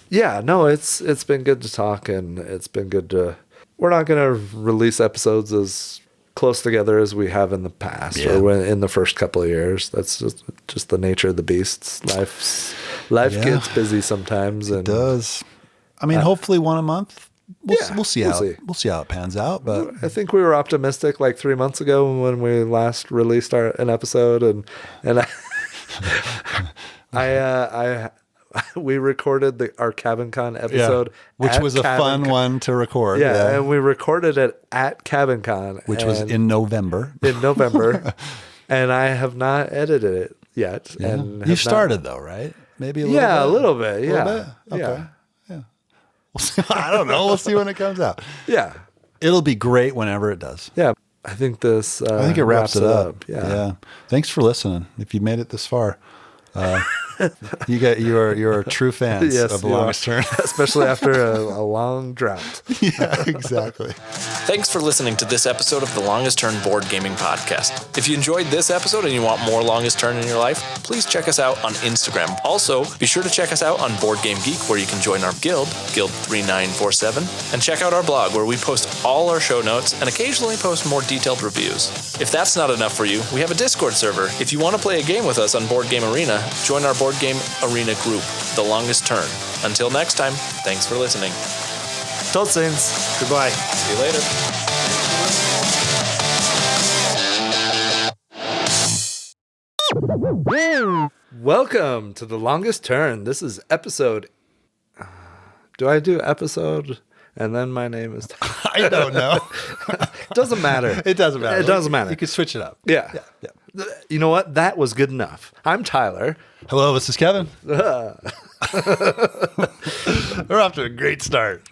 Yeah. No, it's been good to talk, and it's been good to. We're not going to release episodes as close together as we have in the past or in the first couple of years. That's just the nature of the beasts. Life gets busy sometimes. It does. I mean, hopefully one a month. We'll see how it pans out. But I think we were optimistic like 3 months ago when we last released an episode, and we recorded our CabinCon episode, which was a fun one to record. Yeah, and we recorded it at CabinCon, which was in November. And I have not edited it yet. Yeah. And you started though, right? Maybe a little bit. A little bit. Yeah, a little bit? Okay. Yeah. I don't know. We'll see when it comes out. Yeah, it'll be great whenever it does. Yeah. I think this. I think it wraps it up. Yeah. Thanks for listening. If you made it this far, you're true fans of The Longest Turn, especially after a long drought. Yeah, exactly. Thanks for listening to this episode of the Longest Turn Board Gaming Podcast. If you enjoyed this episode and you want more Longest Turn in your life, please check us out on Instagram. Also, be sure to check us out on Board Game Geek, where you can join our guild, Guild 3947, and check out our blog, where we post all our show notes and occasionally post more detailed reviews. If that's not enough for you, we have a Discord server. If you want to play a game with us on Board Game Arena, join our Board Game Arena group, The Longest Turn. Until next time, thanks for listening. Tot ziens. Goodbye. See you later. Welcome to The Longest Turn. This is episode... Do I do episode and then my name is... I don't know. Doesn't matter. It doesn't matter. It doesn't matter. You can switch it up. Yeah. You know what? That was good enough. I'm Tyler. Hello, this is Kevin. We're off to a great start.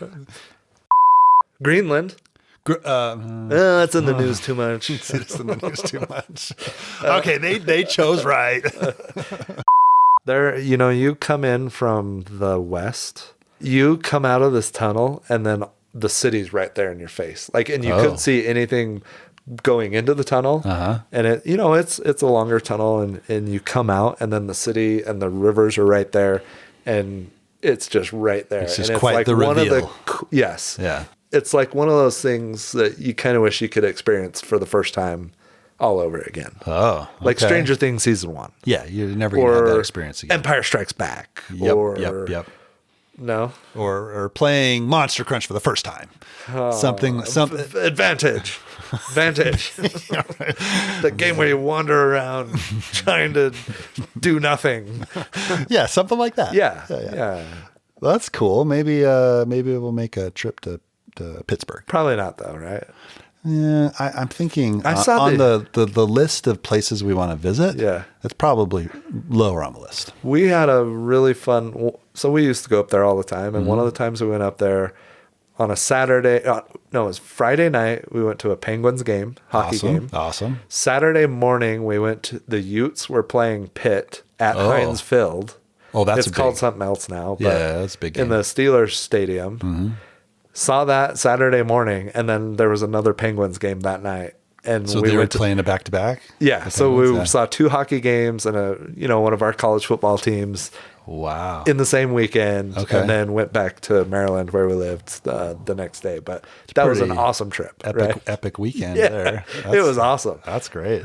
Greenland. That's in the news too much. It's in the news too much. Okay, they chose right. There, you come in from the west. You come out of this tunnel, and then the city's right there in your face. And you couldn't see anything going into the tunnel. And it's a longer tunnel, and you come out, and then the city and the rivers are right there, and it's just right there. It's just and quite the reveal. Yes. Yeah. It's like one of those things that you kind of wish you could experience for the first time all over again. Oh, okay. Like Stranger Things season 1. Yeah, you're never going to have that experience again. Empire Strikes Back. Yep. No. Or playing Monster Crunch for the first time. Something. Vantage. The game where you wander around trying to do nothing. Yeah, something like that. Yeah. Well, that's cool. Maybe we'll make a trip to Pittsburgh. Probably not though, right? Yeah, I'm thinking I saw on the list of places we want to visit. Yeah, it's probably lower on the list. We had a really fun. So we used to go up there all the time, and one of the times we went up there on a Saturday. No, it was Friday night. We went to a Penguins game, hockey game. Awesome. Saturday morning, we went to the Utes. Were playing Pitt at Heinz Field. Oh, that's it's called something else now. But yeah, that's a big game. In the Steelers stadium. Mm-hmm. Saw that Saturday morning, and then there was another Penguins game that night. And so they were playing a back-to-back? Yeah. So we saw 2 hockey games and one of our college football teams. Wow. In the same weekend. Okay. And then went back to Maryland where we lived the next day. But that was an awesome trip. Epic weekend there. It was awesome. That's great.